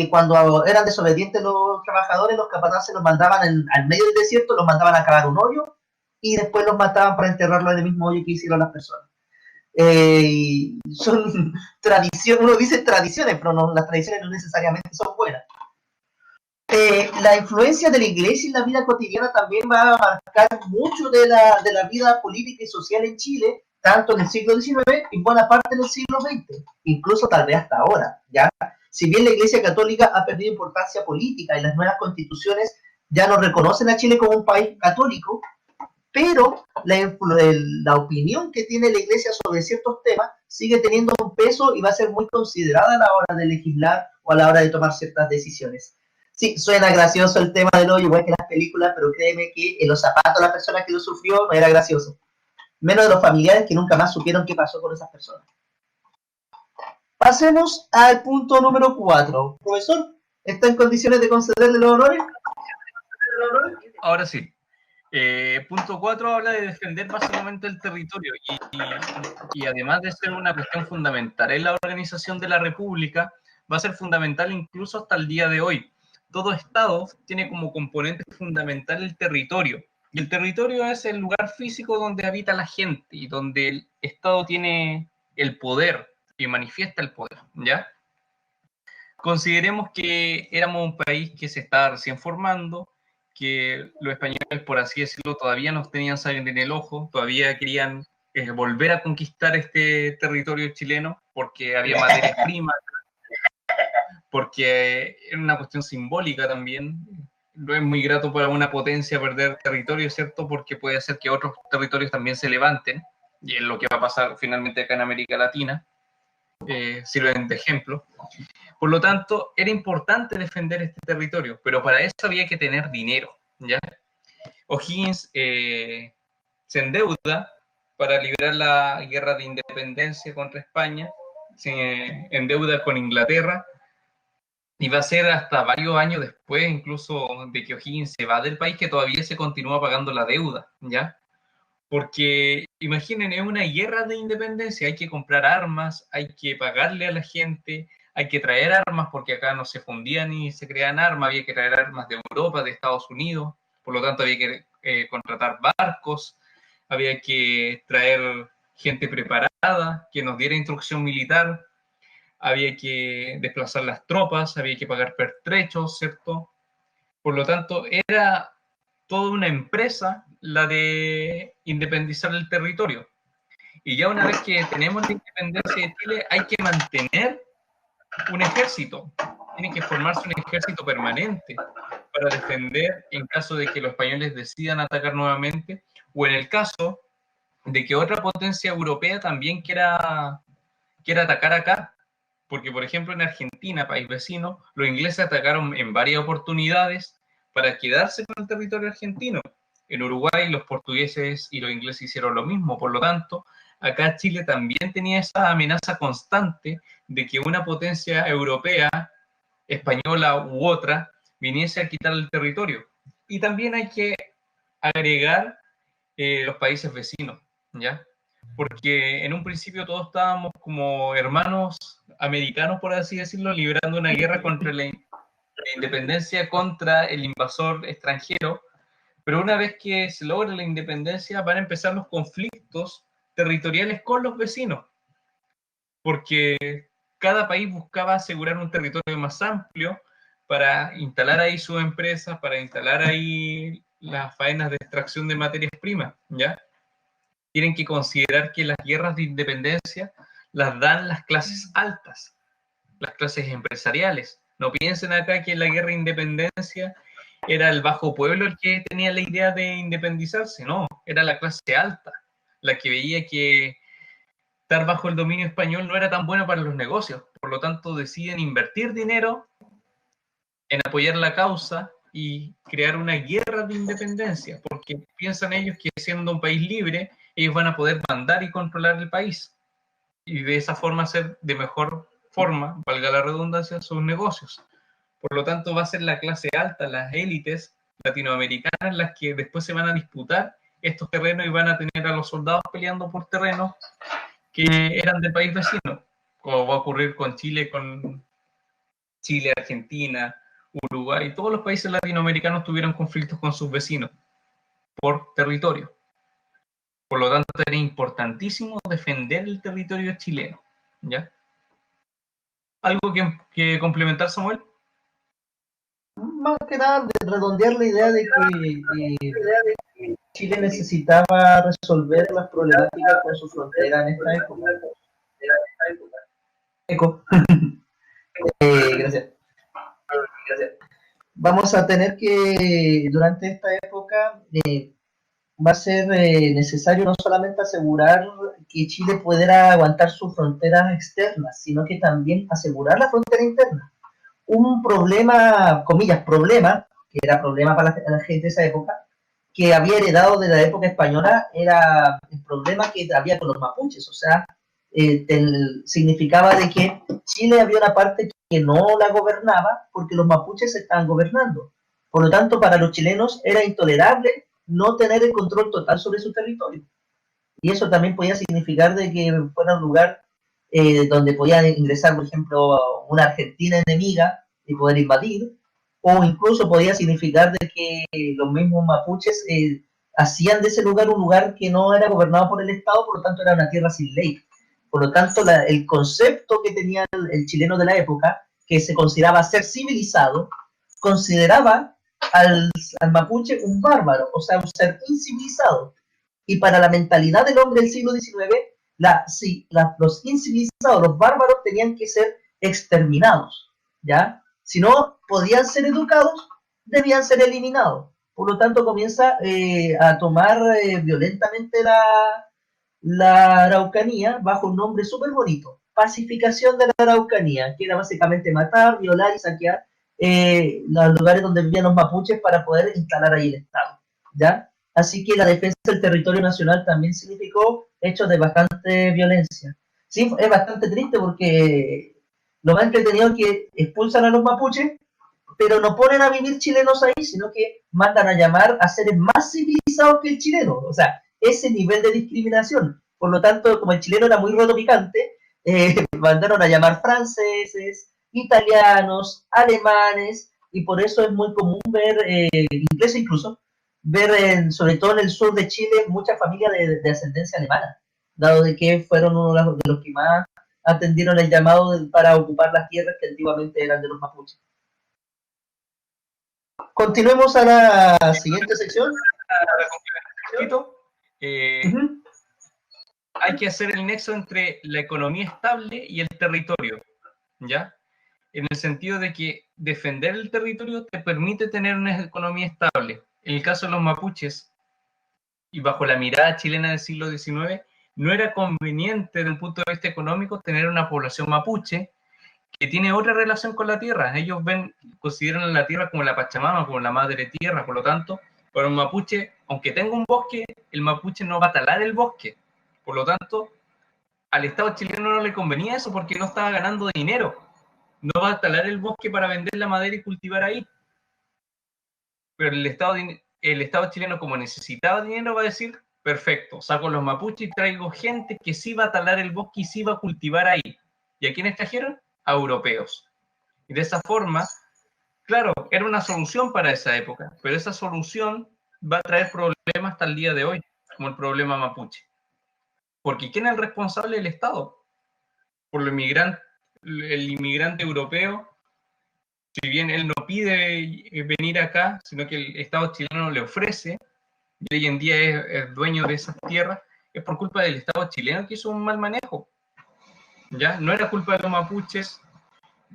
Cuando eran desobedientes los trabajadores, los capataces los mandaban al medio del desierto, los mandaban a cavar un hoyo y después los mataban para enterrarlo en el mismo hoyo que hicieron las personas. Son tradiciones, uno dice tradiciones, pero no, las tradiciones no necesariamente son buenas. La influencia de la iglesia en la vida cotidiana también va a marcar mucho de la vida política y social en Chile, tanto en el siglo XIX y buena parte del siglo XX, incluso tal vez hasta ahora, ¿ya? Si bien la iglesia católica ha perdido importancia política y las nuevas constituciones ya no reconocen a Chile como un país católico, pero la opinión que tiene la iglesia sobre ciertos temas sigue teniendo un peso y va a ser muy considerada a la hora de legislar o a la hora de tomar ciertas decisiones. Sí, suena gracioso el tema del hoyo, igual que las películas, pero créeme que en los zapatos de la persona que lo sufrió no era gracioso. Menos de los familiares que nunca más supieron qué pasó con esas personas. Pasemos al punto número 4. Profesor, ¿está en condiciones de concederle los honores? Ahora sí. Punto 4 habla de defender básicamente el territorio y además de ser una cuestión fundamental en la organización de la República, va a ser fundamental incluso hasta el día de hoy. Todo Estado tiene como componente fundamental el territorio, y el territorio es el lugar físico donde habita la gente y donde el Estado tiene el poder y manifiesta el poder, ¿ya? Consideremos que éramos un país que se estaba recién formando, que los españoles, por así decirlo, todavía no tenían sangre en el ojo, todavía querían volver a conquistar este territorio chileno porque había materias primas, porque era una cuestión simbólica también. No es muy grato para una potencia perder territorio, ¿cierto? Porque puede hacer que otros territorios también se levanten, y es lo que va a pasar finalmente acá en América Latina. Sirven de ejemplo. Por lo tanto, era importante defender este territorio, pero para eso había que tener dinero, ¿ya? O'Higgins se endeuda para librar la guerra de independencia contra España, se endeuda con Inglaterra, y va a ser hasta varios años después, incluso de que O'Higgins se va del país, que todavía se continúa pagando la deuda, ¿ya? Porque imaginen, es una guerra de independencia, hay que comprar armas, hay que pagarle a la gente, hay que traer armas porque acá no se fundían ni se creaban armas, había que traer armas de Europa, de Estados Unidos, por lo tanto había que contratar barcos, había que traer gente preparada que nos diera instrucción militar, había que desplazar las tropas, había que pagar pertrechos, ¿cierto? Por lo tanto, era toda una empresa la de independizar el territorio. Y ya una vez que tenemos la independencia de Chile, hay que mantener un ejército. Tiene que formarse un ejército permanente para defender en caso de que los españoles decidan atacar nuevamente o en el caso de que otra potencia europea también quiera atacar acá. Porque, por ejemplo, en Argentina, país vecino, los ingleses atacaron en varias oportunidades para quedarse con el territorio argentino. En Uruguay, los portugueses y los ingleses hicieron lo mismo. Por lo tanto, acá Chile también tenía esa amenaza constante de que una potencia europea, española u otra, viniese a quitar el territorio. Y también hay que agregar los países vecinos, ¿ya? Porque en un principio todos estábamos como hermanos americanos, por así decirlo, librando una guerra contra la independencia, contra el invasor extranjero, pero una vez que se logra la independencia van a empezar los conflictos territoriales con los vecinos, porque cada país buscaba asegurar un territorio más amplio para instalar ahí sus empresas, para instalar ahí las faenas de extracción de materias primas, ¿ya? Tienen que considerar que las guerras de independencia las dan las clases altas, las clases empresariales. No piensen acá que en la guerra de independencia era el bajo pueblo el que tenía la idea de independizarse, no, era la clase alta, la que veía que estar bajo el dominio español no era tan bueno para los negocios. Por lo tanto, deciden invertir dinero en apoyar la causa y crear una guerra de independencia, porque piensan ellos que siendo un país libre, ellos van a poder mandar y controlar el país y de esa forma hacer de mejor forma, valga la redundancia, sus negocios. Por lo tanto, va a ser la clase alta, las élites latinoamericanas, las que después se van a disputar estos terrenos y van a tener a los soldados peleando por terrenos que eran del país vecino, como va a ocurrir con Chile, Argentina, Uruguay. Todos los países latinoamericanos tuvieron conflictos con sus vecinos por territorio. Por lo tanto, era importantísimo defender el territorio chileno. ¿Ya? ¿Algo que complementar, Samuel? Más que nada, de redondear la idea de que Chile necesitaba resolver las problemáticas con su frontera en esta época. Eco. Gracias. Vamos a tener que, durante esta época, va a ser necesario no solamente asegurar que Chile pudiera aguantar sus fronteras externas, sino que también asegurar la frontera interna. Un problema, comillas, problema, que era problema para la gente de esa época, que había heredado de la época española, era el problema que había con los mapuches. O sea, significaba de que Chile había una parte que no la gobernaba porque los mapuches estaban gobernando. Por lo tanto, para los chilenos era intolerable no tener el control total sobre su territorio. Y eso también podía significar de que fuera un lugar donde podía ingresar, por ejemplo, una Argentina enemiga y poder invadir, o incluso podía significar de que los mismos mapuches hacían de ese lugar un lugar que no era gobernado por el Estado, por lo tanto era una tierra sin ley. Por lo tanto, el concepto que tenía el chileno de la época, que se consideraba ser civilizado, consideraba al mapuche un bárbaro, o sea, un ser incivilizado. Y para la mentalidad del hombre del siglo XIX, los incivilizados, los bárbaros, tenían que ser exterminados, ¿ya? Si no podían ser educados, debían ser eliminados. Por lo tanto, comienza a tomar violentamente la Araucanía bajo un nombre súper bonito, pacificación de la Araucanía, que era básicamente matar, violar y saquear los lugares donde vivían los mapuches para poder instalar ahí el Estado, ¿ya? Así que la defensa del territorio nacional también significó hechos de bastante violencia. Sí, es bastante triste porque lo más entretenido es que expulsan a los mapuches, pero no ponen a vivir chilenos ahí, sino que mandan a llamar a seres más civilizados que el chileno. O sea, ese nivel de discriminación. Por lo tanto, como el chileno era muy roto picante, mandaron a llamar franceses, italianos, alemanes, y por eso es muy común ver, ingleses incluso, ver sobre todo en el sur de Chile muchas familias de ascendencia alemana, dado de que fueron uno de los que más atendieron el llamado para ocupar las tierras que antiguamente eran de los mapuches. Continuemos a la siguiente sección. Hay que hacer el nexo entre la economía estable y el territorio, ¿ya? En el sentido de que defender el territorio te permite tener una economía estable. En el caso de los mapuches, y bajo la mirada chilena del siglo XIX, no era conveniente desde un punto de vista económico tener una población mapuche que tiene otra relación con la tierra. Ellos consideran a la tierra como la Pachamama, como la madre tierra. Por lo tanto, para un mapuche, aunque tenga un bosque, el mapuche no va a talar el bosque. Por lo tanto, al Estado chileno no le convenía eso porque no estaba ganando dinero. No va a talar el bosque para vender la madera y cultivar ahí. Pero el Estado chileno, como necesitaba dinero, va a decir, perfecto, saco los mapuches y traigo gente que sí va a talar el bosque y sí va a cultivar ahí. ¿Y a quiénes trajeron? A europeos. Y de esa forma, claro, era una solución para esa época, pero esa solución va a traer problemas hasta el día de hoy, como el problema mapuche. Porque ¿quién es el responsable del Estado? Por el inmigrante europeo, si bien él no pide venir acá, sino que el Estado chileno le ofrece, y hoy en día es dueño de esas tierras, es por culpa del Estado chileno que hizo un mal manejo. ¿Ya? No era culpa de los mapuches,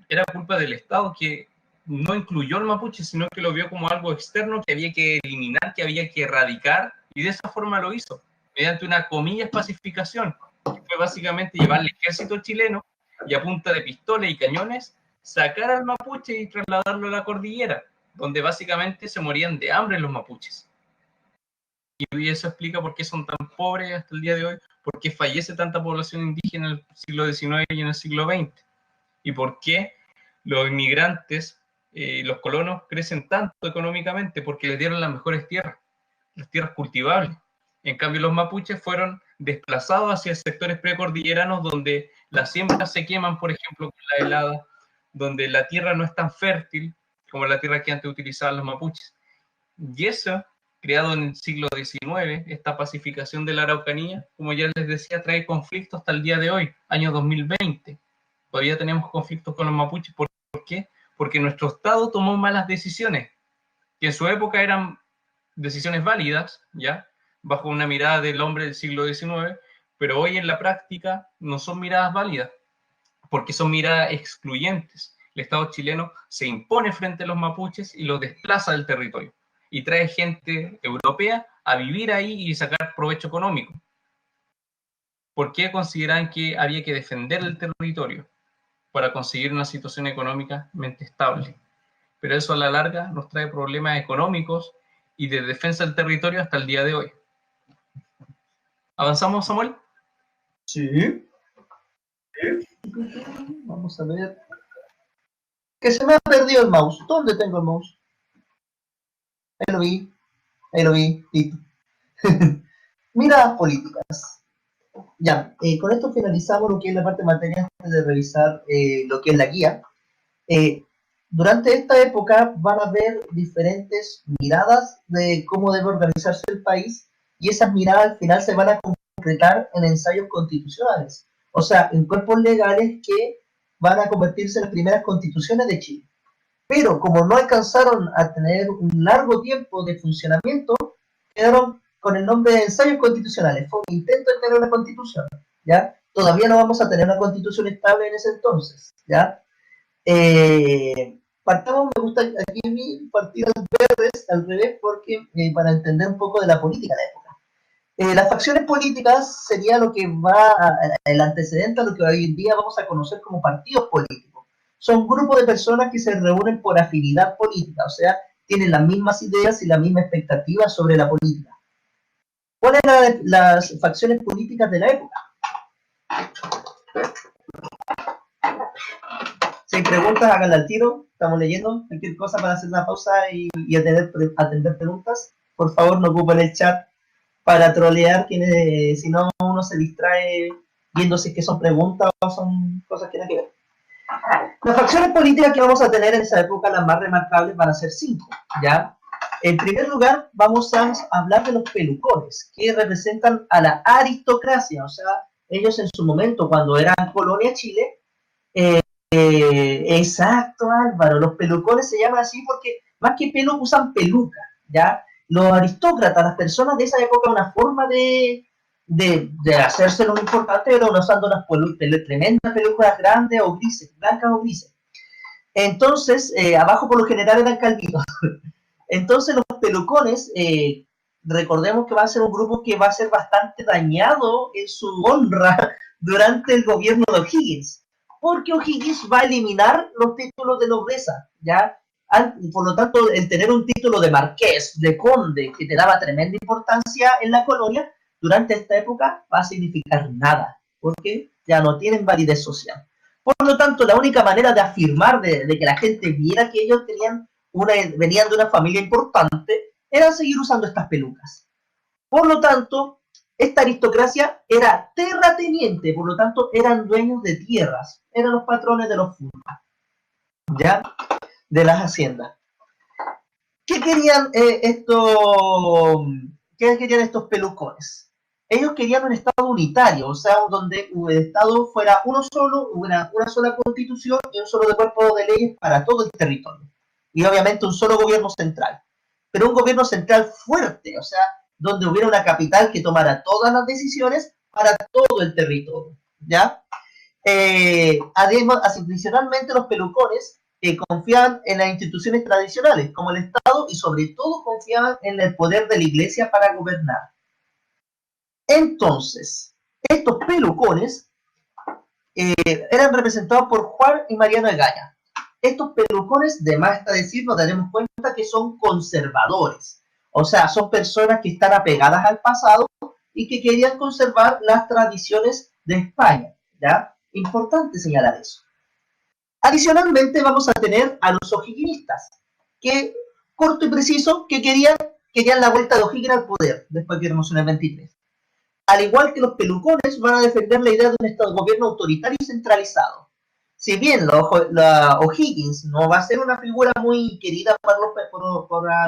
era culpa del Estado que no incluyó al mapuche, sino que lo vio como algo externo que había que eliminar, que había que erradicar, y de esa forma lo hizo, mediante una comillas pacificación. Fue básicamente llevar al ejército chileno y a punta de pistolas y cañones sacar al mapuche y trasladarlo a la cordillera, donde básicamente se morían de hambre los mapuches. Y eso explica por qué son tan pobres hasta el día de hoy, por qué fallece tanta población indígena en el siglo XIX y en el siglo XX, y por qué los inmigrantes, los colonos, crecen tanto económicamente, porque les dieron las mejores tierras, las tierras cultivables. En cambio, los mapuches fueron desplazados hacia sectores precordilleranos donde las siembras se queman, por ejemplo, con la helada, donde la tierra no es tan fértil como la tierra que antes utilizaban los mapuches. Y eso, creado en el siglo XIX, esta pacificación de la Araucanía, como ya les decía, trae conflictos hasta el día de hoy, año 2020. Todavía tenemos conflictos con los mapuches. ¿Por qué? Porque nuestro Estado tomó malas decisiones, que en su época eran decisiones válidas, ¿ya? Bajo una mirada del hombre del siglo XIX, pero hoy en la práctica no son miradas válidas, porque son miradas excluyentes. El Estado chileno se impone frente a los mapuches y los desplaza del territorio, y trae gente europea a vivir ahí y sacar provecho económico. ¿Por qué consideran que había que defender el territorio? Para conseguir una situación económicamente estable. Pero eso a la larga nos trae problemas económicos y de defensa del territorio hasta el día de hoy. ¿Avanzamos, Samuel? Sí. Vamos a ver. Que se me ha perdido el mouse. ¿Dónde tengo el mouse? Ahí lo vi. Ahí lo vi. Miradas políticas. Ya, con esto finalizamos lo que es la parte material de revisar lo que es la guía. Durante esta época van a haber diferentes miradas de cómo debe organizarse el país, y esas miradas al final se van a concretar en ensayos constitucionales, o sea, en cuerpos legales que van a convertirse en las primeras constituciones de Chile. Pero como no alcanzaron a tener un largo tiempo de funcionamiento, quedaron con el nombre de ensayos constitucionales. Fue un intento de tener una constitución, ¿ya? Todavía no vamos a tener una constitución estable en ese entonces, ¿ya? Partamos, me gusta aquí partir al revés, porque para entender un poco de la política de la época. Las facciones políticas sería lo que va, el antecedente a lo que hoy en día vamos a conocer como partidos políticos. Son grupos de personas que se reúnen por afinidad política, o sea, tienen las mismas ideas y la misma expectativa sobre la política. ¿Cuáles eran las facciones políticas de la época? Si hay preguntas, háganla al tiro. Estamos leyendo cualquier cosa para hacer una pausa y atender preguntas. Por favor, no ocupen el chat para trolear, quienes, si no, uno se distrae viendo si es que son preguntas o son cosas que no hay que ver. Las facciones políticas que vamos a tener en esa época, las más remarcables, van a ser 5, ¿ya? En primer lugar, vamos a hablar de los pelucones, que representan a la aristocracia, o sea, ellos en su momento, cuando eran colonia Chile, exacto, Álvaro, los pelucones se llaman así porque más que pelo usan peluca, ¿ya? Los aristócratas, las personas de esa época, una forma de hacerse lo importante era usando unas tremendas pelucas grandes o grises, blancas o grises. Entonces, abajo por lo general eran calvitos. Entonces los pelucones, recordemos que va a ser un grupo que va a ser bastante dañado en su honra durante el gobierno de O'Higgins, porque O'Higgins va a eliminar los títulos de nobleza, ¿ya? Por lo tanto, el tener un título de marqués, de conde, que te daba tremenda importancia en la colonia, durante esta época va a significar nada, porque ya no tienen validez social. Por lo tanto, la única manera de afirmar, de que la gente viera que ellos venían de una familia importante, era seguir usando estas pelucas. Por lo tanto, esta aristocracia era terrateniente, por lo tanto, eran dueños de tierras, eran los patrones de los fundos, ¿ya? De las haciendas. ¿Qué querían estos pelucones? Ellos querían un Estado unitario, o sea, donde el Estado fuera uno solo, una sola constitución y un solo cuerpo de leyes para todo el territorio. Y obviamente un solo gobierno central. Pero un gobierno central fuerte, o sea, donde hubiera una capital que tomara todas las decisiones para todo el territorio, ¿ya? Además, adicionalmente, los pelucones confiaban en las instituciones tradicionales, como el Estado, y sobre todo confiaban en el poder de la Iglesia para gobernar. Entonces, Estos pelucones eran representados por Juan y Mariano Egaña. Estos pelucones, de más está decir, nos daremos cuenta que son conservadores. O sea, son personas que están apegadas al pasado y que querían conservar las tradiciones de España, ¿ya? Importante señalar eso. Adicionalmente vamos a tener a los o'higginistas, que, corto y preciso, que querían la vuelta de O'Higgins al poder, después que vimos en el 23. Al igual que los pelucones, van a defender la idea de un estado de gobierno autoritario y centralizado. Si bien la O'Higgins no va a ser una figura muy querida para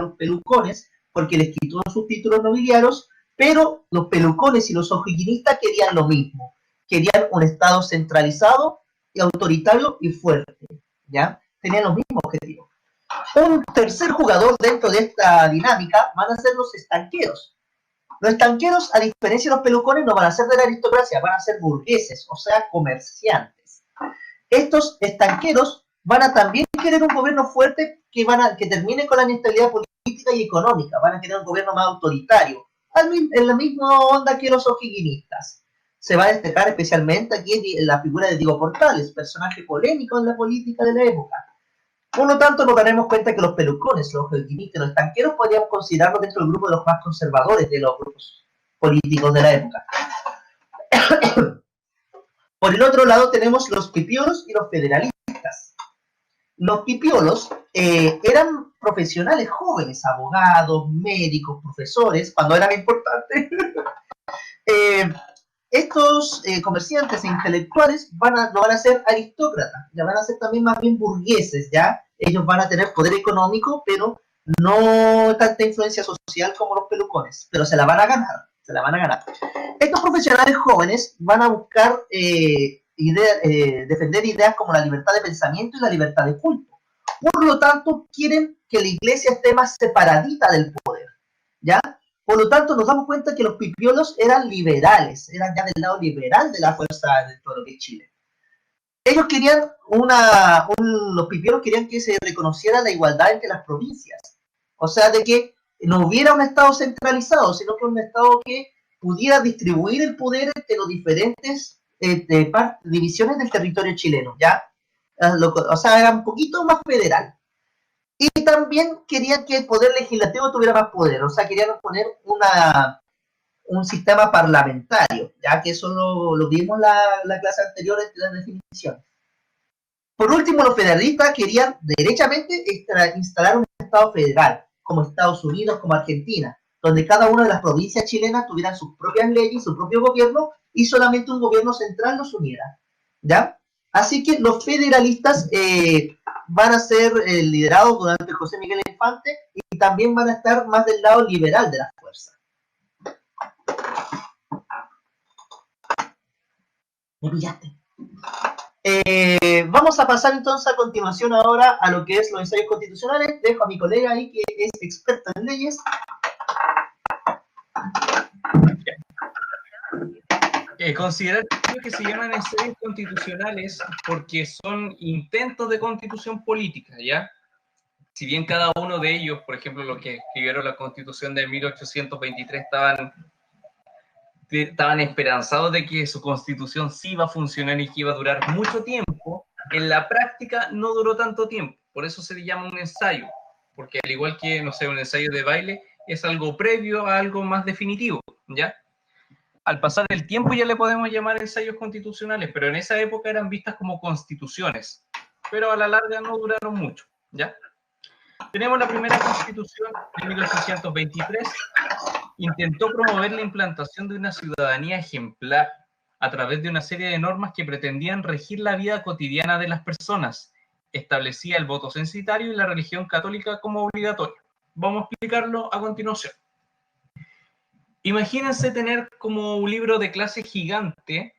los pelucones, porque les quitó sus títulos nobiliarios, pero los pelucones y los o'higginistas querían lo mismo. Querían un estado centralizado y autoritario y fuerte, ¿ya? Tenían los mismos objetivos. Un tercer jugador dentro de esta dinámica van a ser los estanqueros. Los estanqueros, a diferencia de los pelucones, no van a ser de la aristocracia, van a ser burgueses, o sea, comerciantes. Estos estanqueros van a también querer un gobierno fuerte que termine con la inestabilidad política y económica, van a querer un gobierno más autoritario, en la misma onda que los o'higginistas. Se va a destacar especialmente aquí la figura de Diego Portales, personaje polémico en la política de la época. Por lo tanto, nos daremos cuenta que los pelucones, los o'higginistas, los estanqueros podríamos considerarlos dentro del grupo de los más conservadores de los grupos políticos de la época. Por el otro lado tenemos los pipiolos y los federalistas. Los pipiolos eran profesionales jóvenes, abogados, médicos, profesores, cuando eran importantes. Estos comerciantes e intelectuales no van a ser aristócratas, ya van a ser también más bien burgueses, ¿ya? Ellos van a tener poder económico, pero no tanta influencia social como los pelucones, pero se la van a ganar, se la van a ganar. Estos profesionales jóvenes van a buscar defender ideas como la libertad de pensamiento y la libertad de culto. Por lo tanto, quieren que la iglesia esté más separadita del poder, ¿ya? Por lo tanto, nos damos cuenta que los pipiolos eran liberales, eran ya del lado liberal de la fuerza dentro de Chile. Ellos querían los pipiolos querían que se reconociera la igualdad entre las provincias. O sea, de que no hubiera un Estado centralizado, sino que un Estado que pudiera distribuir el poder entre los diferentes divisiones del territorio chileno, ¿ya? O sea, era un poquito más federal. Y también querían que el poder legislativo tuviera más poder, o sea, querían poner un sistema parlamentario, ya que eso lo vimos la clase anterior entre las definiciones. Por último, los federalistas querían derechamente instalar un Estado federal, como Estados Unidos, como Argentina, donde cada una de las provincias chilenas tuvieran sus propias leyes, su propio gobierno, y solamente un gobierno central los uniera, ¿ya? Así que los federalistas van a ser liderados durante José Miguel Infante y también van a estar más del lado liberal de la fuerza. Me pillaste. Vamos a pasar entonces a continuación ahora a lo que es los ensayos constitucionales. Dejo a mi colega ahí que es experta en leyes. Considerar que se llaman ensayos constitucionales porque son intentos de constitución política, ¿ya? Si bien cada uno de ellos, por ejemplo, los que escribieron la Constitución de 1823 estaban esperanzados de que su Constitución sí iba a funcionar y que iba a durar mucho tiempo, en la práctica no duró tanto tiempo. Por eso se le llama un ensayo, porque al igual que, no sé, un ensayo de baile, es algo previo a algo más definitivo, ¿ya? Al pasar el tiempo ya le podemos llamar ensayos constitucionales, pero en esa época eran vistas como constituciones, pero a la larga no duraron mucho, ¿ya? Tenemos la primera constitución de 1823, intentó promover la implantación de una ciudadanía ejemplar a través de una serie de normas que pretendían regir la vida cotidiana de las personas, establecía el voto censitario y la religión católica como obligatoria. Vamos a explicarlo a continuación. Imagínense tener como un libro de clase gigante,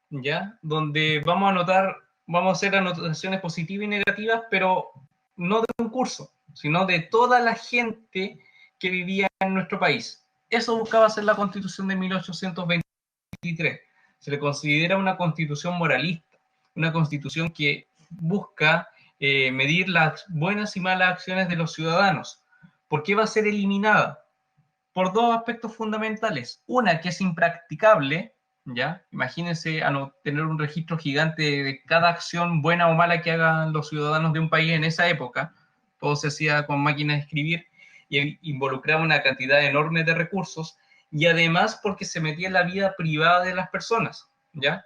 ¿ya? Donde vamos a hacer anotaciones positivas y negativas, pero no de un curso, sino de toda la gente que vivía en nuestro país. Eso buscaba hacer la Constitución de 1823. Se le considera una constitución moralista, una constitución que busca medir las buenas y malas acciones de los ciudadanos. ¿Por qué va a ser eliminada? Por dos aspectos fundamentales. Una, que es impracticable, ¿ya? Imagínense tener un registro gigante de cada acción buena o mala que hagan los ciudadanos de un país en esa época. Todo se hacía con máquinas de escribir y involucraba una cantidad enorme de recursos, y además porque se metía en la vida privada de las personas, ¿ya?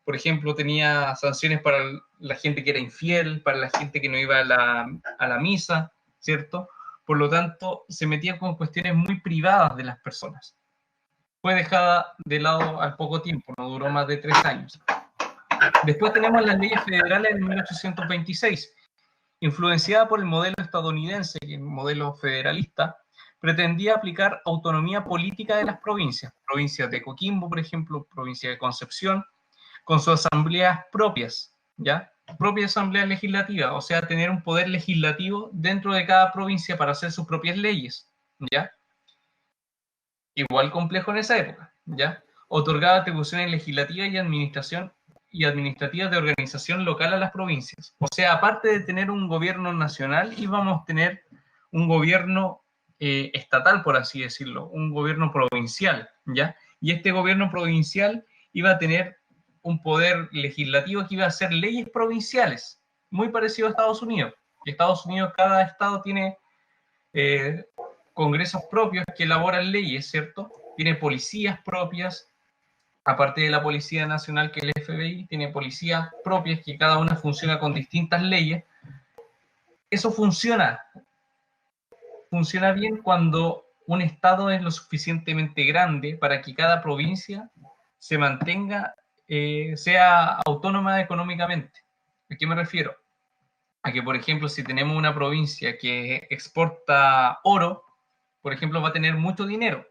Por ejemplo, tenía sanciones para la gente que era infiel, para la gente que no iba a la misa, ¿cierto? Por lo tanto, se metía con cuestiones muy privadas de las personas. Fue dejada de lado al poco tiempo, no duró más de 3 años. Después tenemos las leyes federales de 1826, influenciada por el modelo estadounidense, que es un modelo federalista, pretendía aplicar autonomía política de las provincias, provincias de Coquimbo, por ejemplo, provincia de Concepción, con sus asambleas propias, ¿ya? Propia asamblea legislativa, o sea, tener un poder legislativo dentro de cada provincia para hacer sus propias leyes, ¿ya? Igual complejo en esa época, ¿ya? Otorgaba atribuciones legislativas y administrativas de organización local a las provincias. O sea, aparte de tener un gobierno nacional, íbamos a tener un gobierno estatal, por así decirlo, un gobierno provincial, ¿ya? Y este gobierno provincial iba a tener un poder legislativo que iba a hacer leyes provinciales, muy parecido a Estados Unidos. Estados Unidos, cada estado tiene congresos propios que elaboran leyes, ¿cierto? Tiene policías propias, aparte de la Policía Nacional, que es el FBI, tiene policías propias que cada una funciona con distintas leyes. Eso funciona bien cuando un estado es lo suficientemente grande para que cada provincia se mantenga, sea autónoma económicamente. ¿A qué me refiero? A que, por ejemplo, si tenemos una provincia que exporta oro, por ejemplo, va a tener mucho dinero.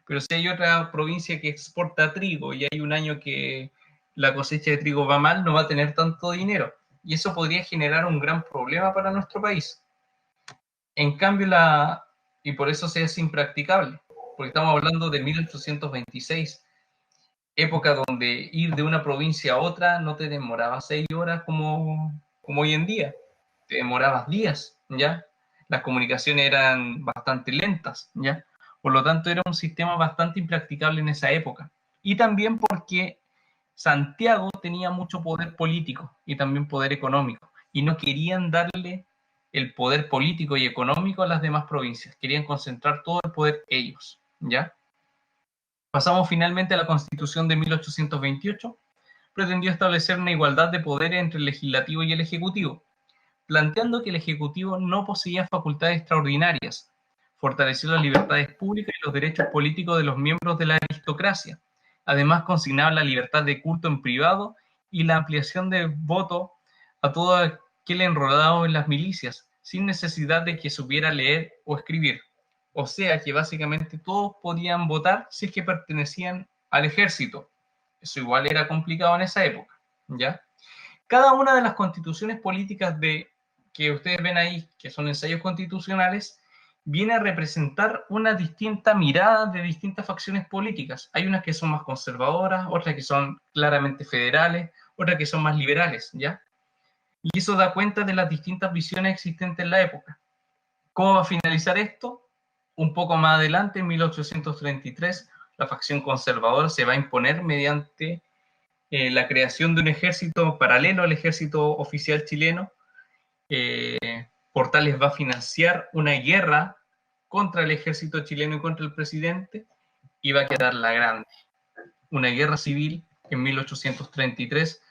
Pero si hay otra provincia que exporta trigo y hay un año que la cosecha de trigo va mal, no va a tener tanto dinero. Y eso podría generar un gran problema para nuestro país. En cambio, y por eso se es impracticable, porque estamos hablando de 1826, época donde ir de una provincia a otra no te demoraba 6 horas como hoy en día, te demorabas días, ¿ya? Las comunicaciones eran bastante lentas, ¿ya? Por lo tanto, era un sistema bastante impracticable en esa época. Y también porque Santiago tenía mucho poder político y también poder económico, y no querían darle el poder político y económico a las demás provincias, querían concentrar todo el poder ellos, ¿ya? Pasamos finalmente a la Constitución de 1828, pretendió establecer una igualdad de poderes entre el legislativo y el ejecutivo, planteando que el ejecutivo no poseía facultades extraordinarias, fortaleció las libertades públicas y los derechos políticos de los miembros de la aristocracia. Además, consignaba la libertad de culto en privado y la ampliación de voto a todo aquel enrolado en las milicias, sin necesidad de que supiera leer o escribir. O sea que básicamente todos podían votar si es que pertenecían al ejército. Eso igual era complicado en esa época, ¿ya? Cada una de las constituciones políticas que ustedes ven ahí, que son ensayos constitucionales, viene a representar una distinta mirada de distintas facciones políticas. Hay unas que son más conservadoras, otras que son claramente federales, otras que son más liberales, ¿ya? Y eso da cuenta de las distintas visiones existentes en la época. ¿Cómo va a finalizar esto? Un poco más adelante, en 1833, la facción conservadora se va a imponer mediante la creación de un ejército paralelo al ejército oficial chileno. Portales va a financiar una guerra contra el ejército chileno y contra el presidente, y va a quedar la grande. Una guerra civil en 1833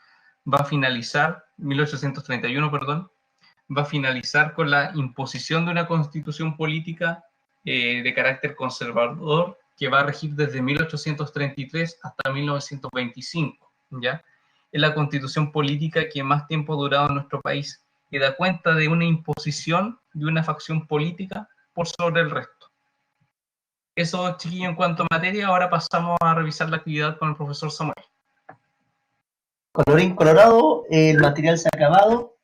va a finalizar, 1831, perdón, va a finalizar con la imposición de una constitución política de carácter conservador que va a regir desde 1833 hasta 1925, ¿ya? Es la constitución política que más tiempo ha durado en nuestro país y da cuenta de una imposición de una facción política por sobre el resto. Eso, chiquillo, en cuanto a materia. Ahora pasamos a revisar la actividad con el profesor Samuel. Colorín colorado, el material se ha acabado.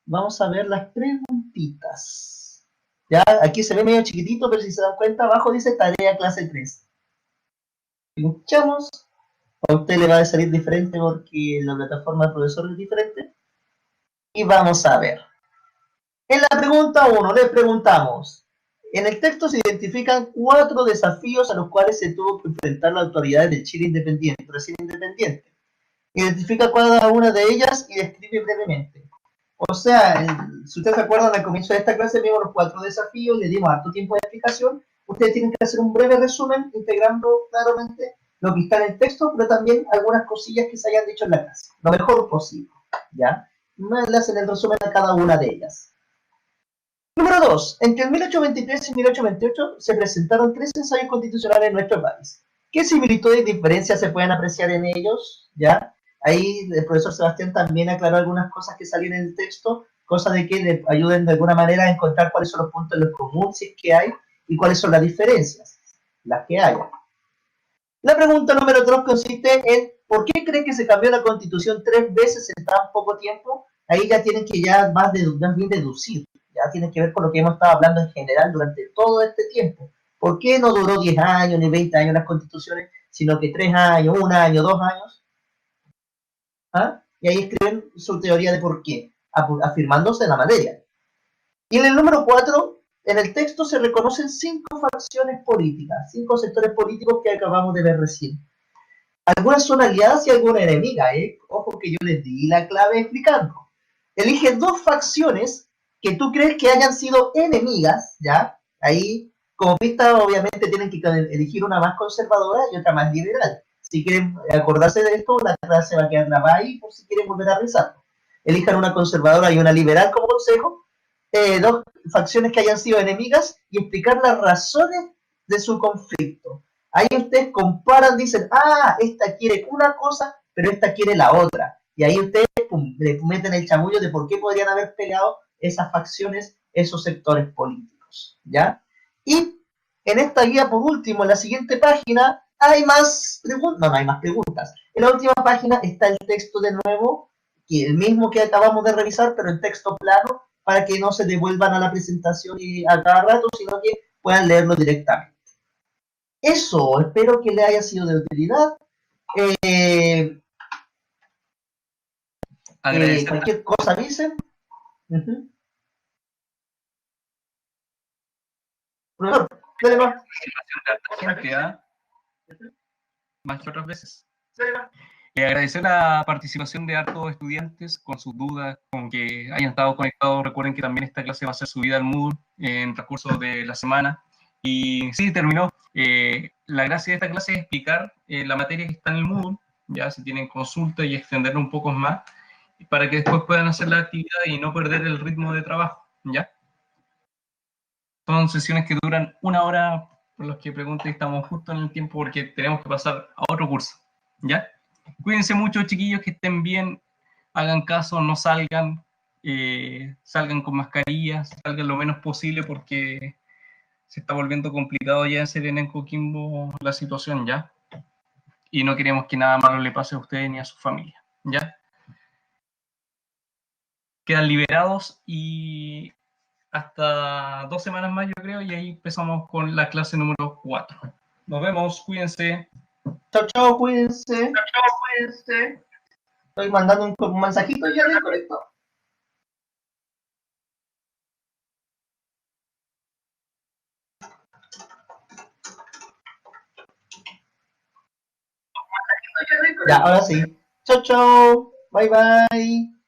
Vamos a ver las preguntitas. Ya, aquí se ve medio chiquitito, pero si se dan cuenta, abajo dice tarea clase 3. Pinchamos. A usted le va a salir diferente porque la plataforma del profesor es diferente. Y vamos a ver. En la pregunta 1 le preguntamos, En el texto se identifican 4 desafíos a los cuales se tuvo que enfrentar las autoridades del Chile independiente, recién independiente. Identifica cada una de ellas y describe brevemente. O sea, si ustedes se acuerdan, al comienzo de esta clase vimos los 4 desafíos, le dimos harto tiempo de explicación. Ustedes tienen que hacer un breve resumen, integrando claramente lo que está en el texto, pero también algunas cosillas que se hayan dicho en la clase, lo mejor posible, ¿ya? Le hacen el resumen a cada una de ellas. Número 2. Entre el 1823 y 1828 se presentaron 3 ensayos constitucionales en nuestro país. ¿Qué similitudes y diferencias se pueden apreciar en ellos? ¿Ya? Ahí el profesor Sebastián también aclaró algunas cosas que salían en el texto, cosas de que le ayuden de alguna manera a encontrar cuáles son los puntos en los comunes si es que hay y cuáles son las diferencias, las que haya. La pregunta número 3 consiste en ¿por qué cree que se cambió la constitución 3 veces en tan poco tiempo? Ahí ya tienen que ya más bien deducir, ya tiene que ver con lo que hemos estado hablando en general durante todo este tiempo. ¿Por qué no duró 10 años ni 20 años las constituciones, sino que 3 años, 1 año, 2 años? ¿Ah? Y ahí escriben su teoría de por qué, afirmándose en la materia. Y en el número 4, en el texto se reconocen 5 facciones políticas, 5 sectores políticos que acabamos de ver recién. Algunas son aliadas y algunas enemigas, ¿eh? Ojo que yo les di la clave explicando. Elige 2 facciones que tú crees que hayan sido enemigas, ¿ya? Ahí, como pista, obviamente tienen que elegir una más conservadora y otra más liberal. Si quieren acordarse de esto, la clase va a quedar grabada ahí por si quieren volver a rezar. Elijan una conservadora y una liberal como consejo, 2 facciones que hayan sido enemigas y explicar las razones de su conflicto. Ahí ustedes comparan, dicen, esta quiere una cosa, pero esta quiere la otra. Y ahí ustedes le meten el chamullo de por qué podrían haber peleado esas facciones, esos sectores políticos, ¿ya? Y en esta guía, por último, en la siguiente página, hay más preguntas, no hay más preguntas. En la última página está el texto de nuevo, que el mismo que acabamos de revisar, pero en texto plano, para que no se devuelvan a la presentación y a cada rato, sino que puedan leerlo directamente. Eso, espero que le haya sido de utilidad. Cualquier cosa avisen. Profesor, dale más. Más que otras veces. Agradecer la participación de hartos estudiantes con sus dudas, con que hayan estado conectados. Recuerden que también esta clase va a ser subida al Moodle en transcurso de la semana. Y sí, terminó. La gracia de esta clase es explicar la materia que está en el Moodle, ya si tienen consulta y extenderlo un poco más, para que después puedan hacer la actividad y no perder el ritmo de trabajo, ¿ya? Son sesiones que duran 1 hora, por los que pregunten, estamos justo en el tiempo porque tenemos que pasar a otro curso, ¿ya? Cuídense mucho, chiquillos, que estén bien, hagan caso, no salgan, salgan con mascarillas, salgan lo menos posible porque se está volviendo complicado ya en Serena, en Coquimbo, la situación, ¿ya? Y no queremos que nada malo le pase a ustedes ni a su familia, ¿ya? Quedan liberados y hasta 2 semanas más, yo creo, y ahí empezamos con la clase número 4. Nos vemos, cuídense. Chao, chao, cuídense. Estoy mandando un mensajito ya de correcto. Ya, ahora sí. Chao, chao. Bye, bye.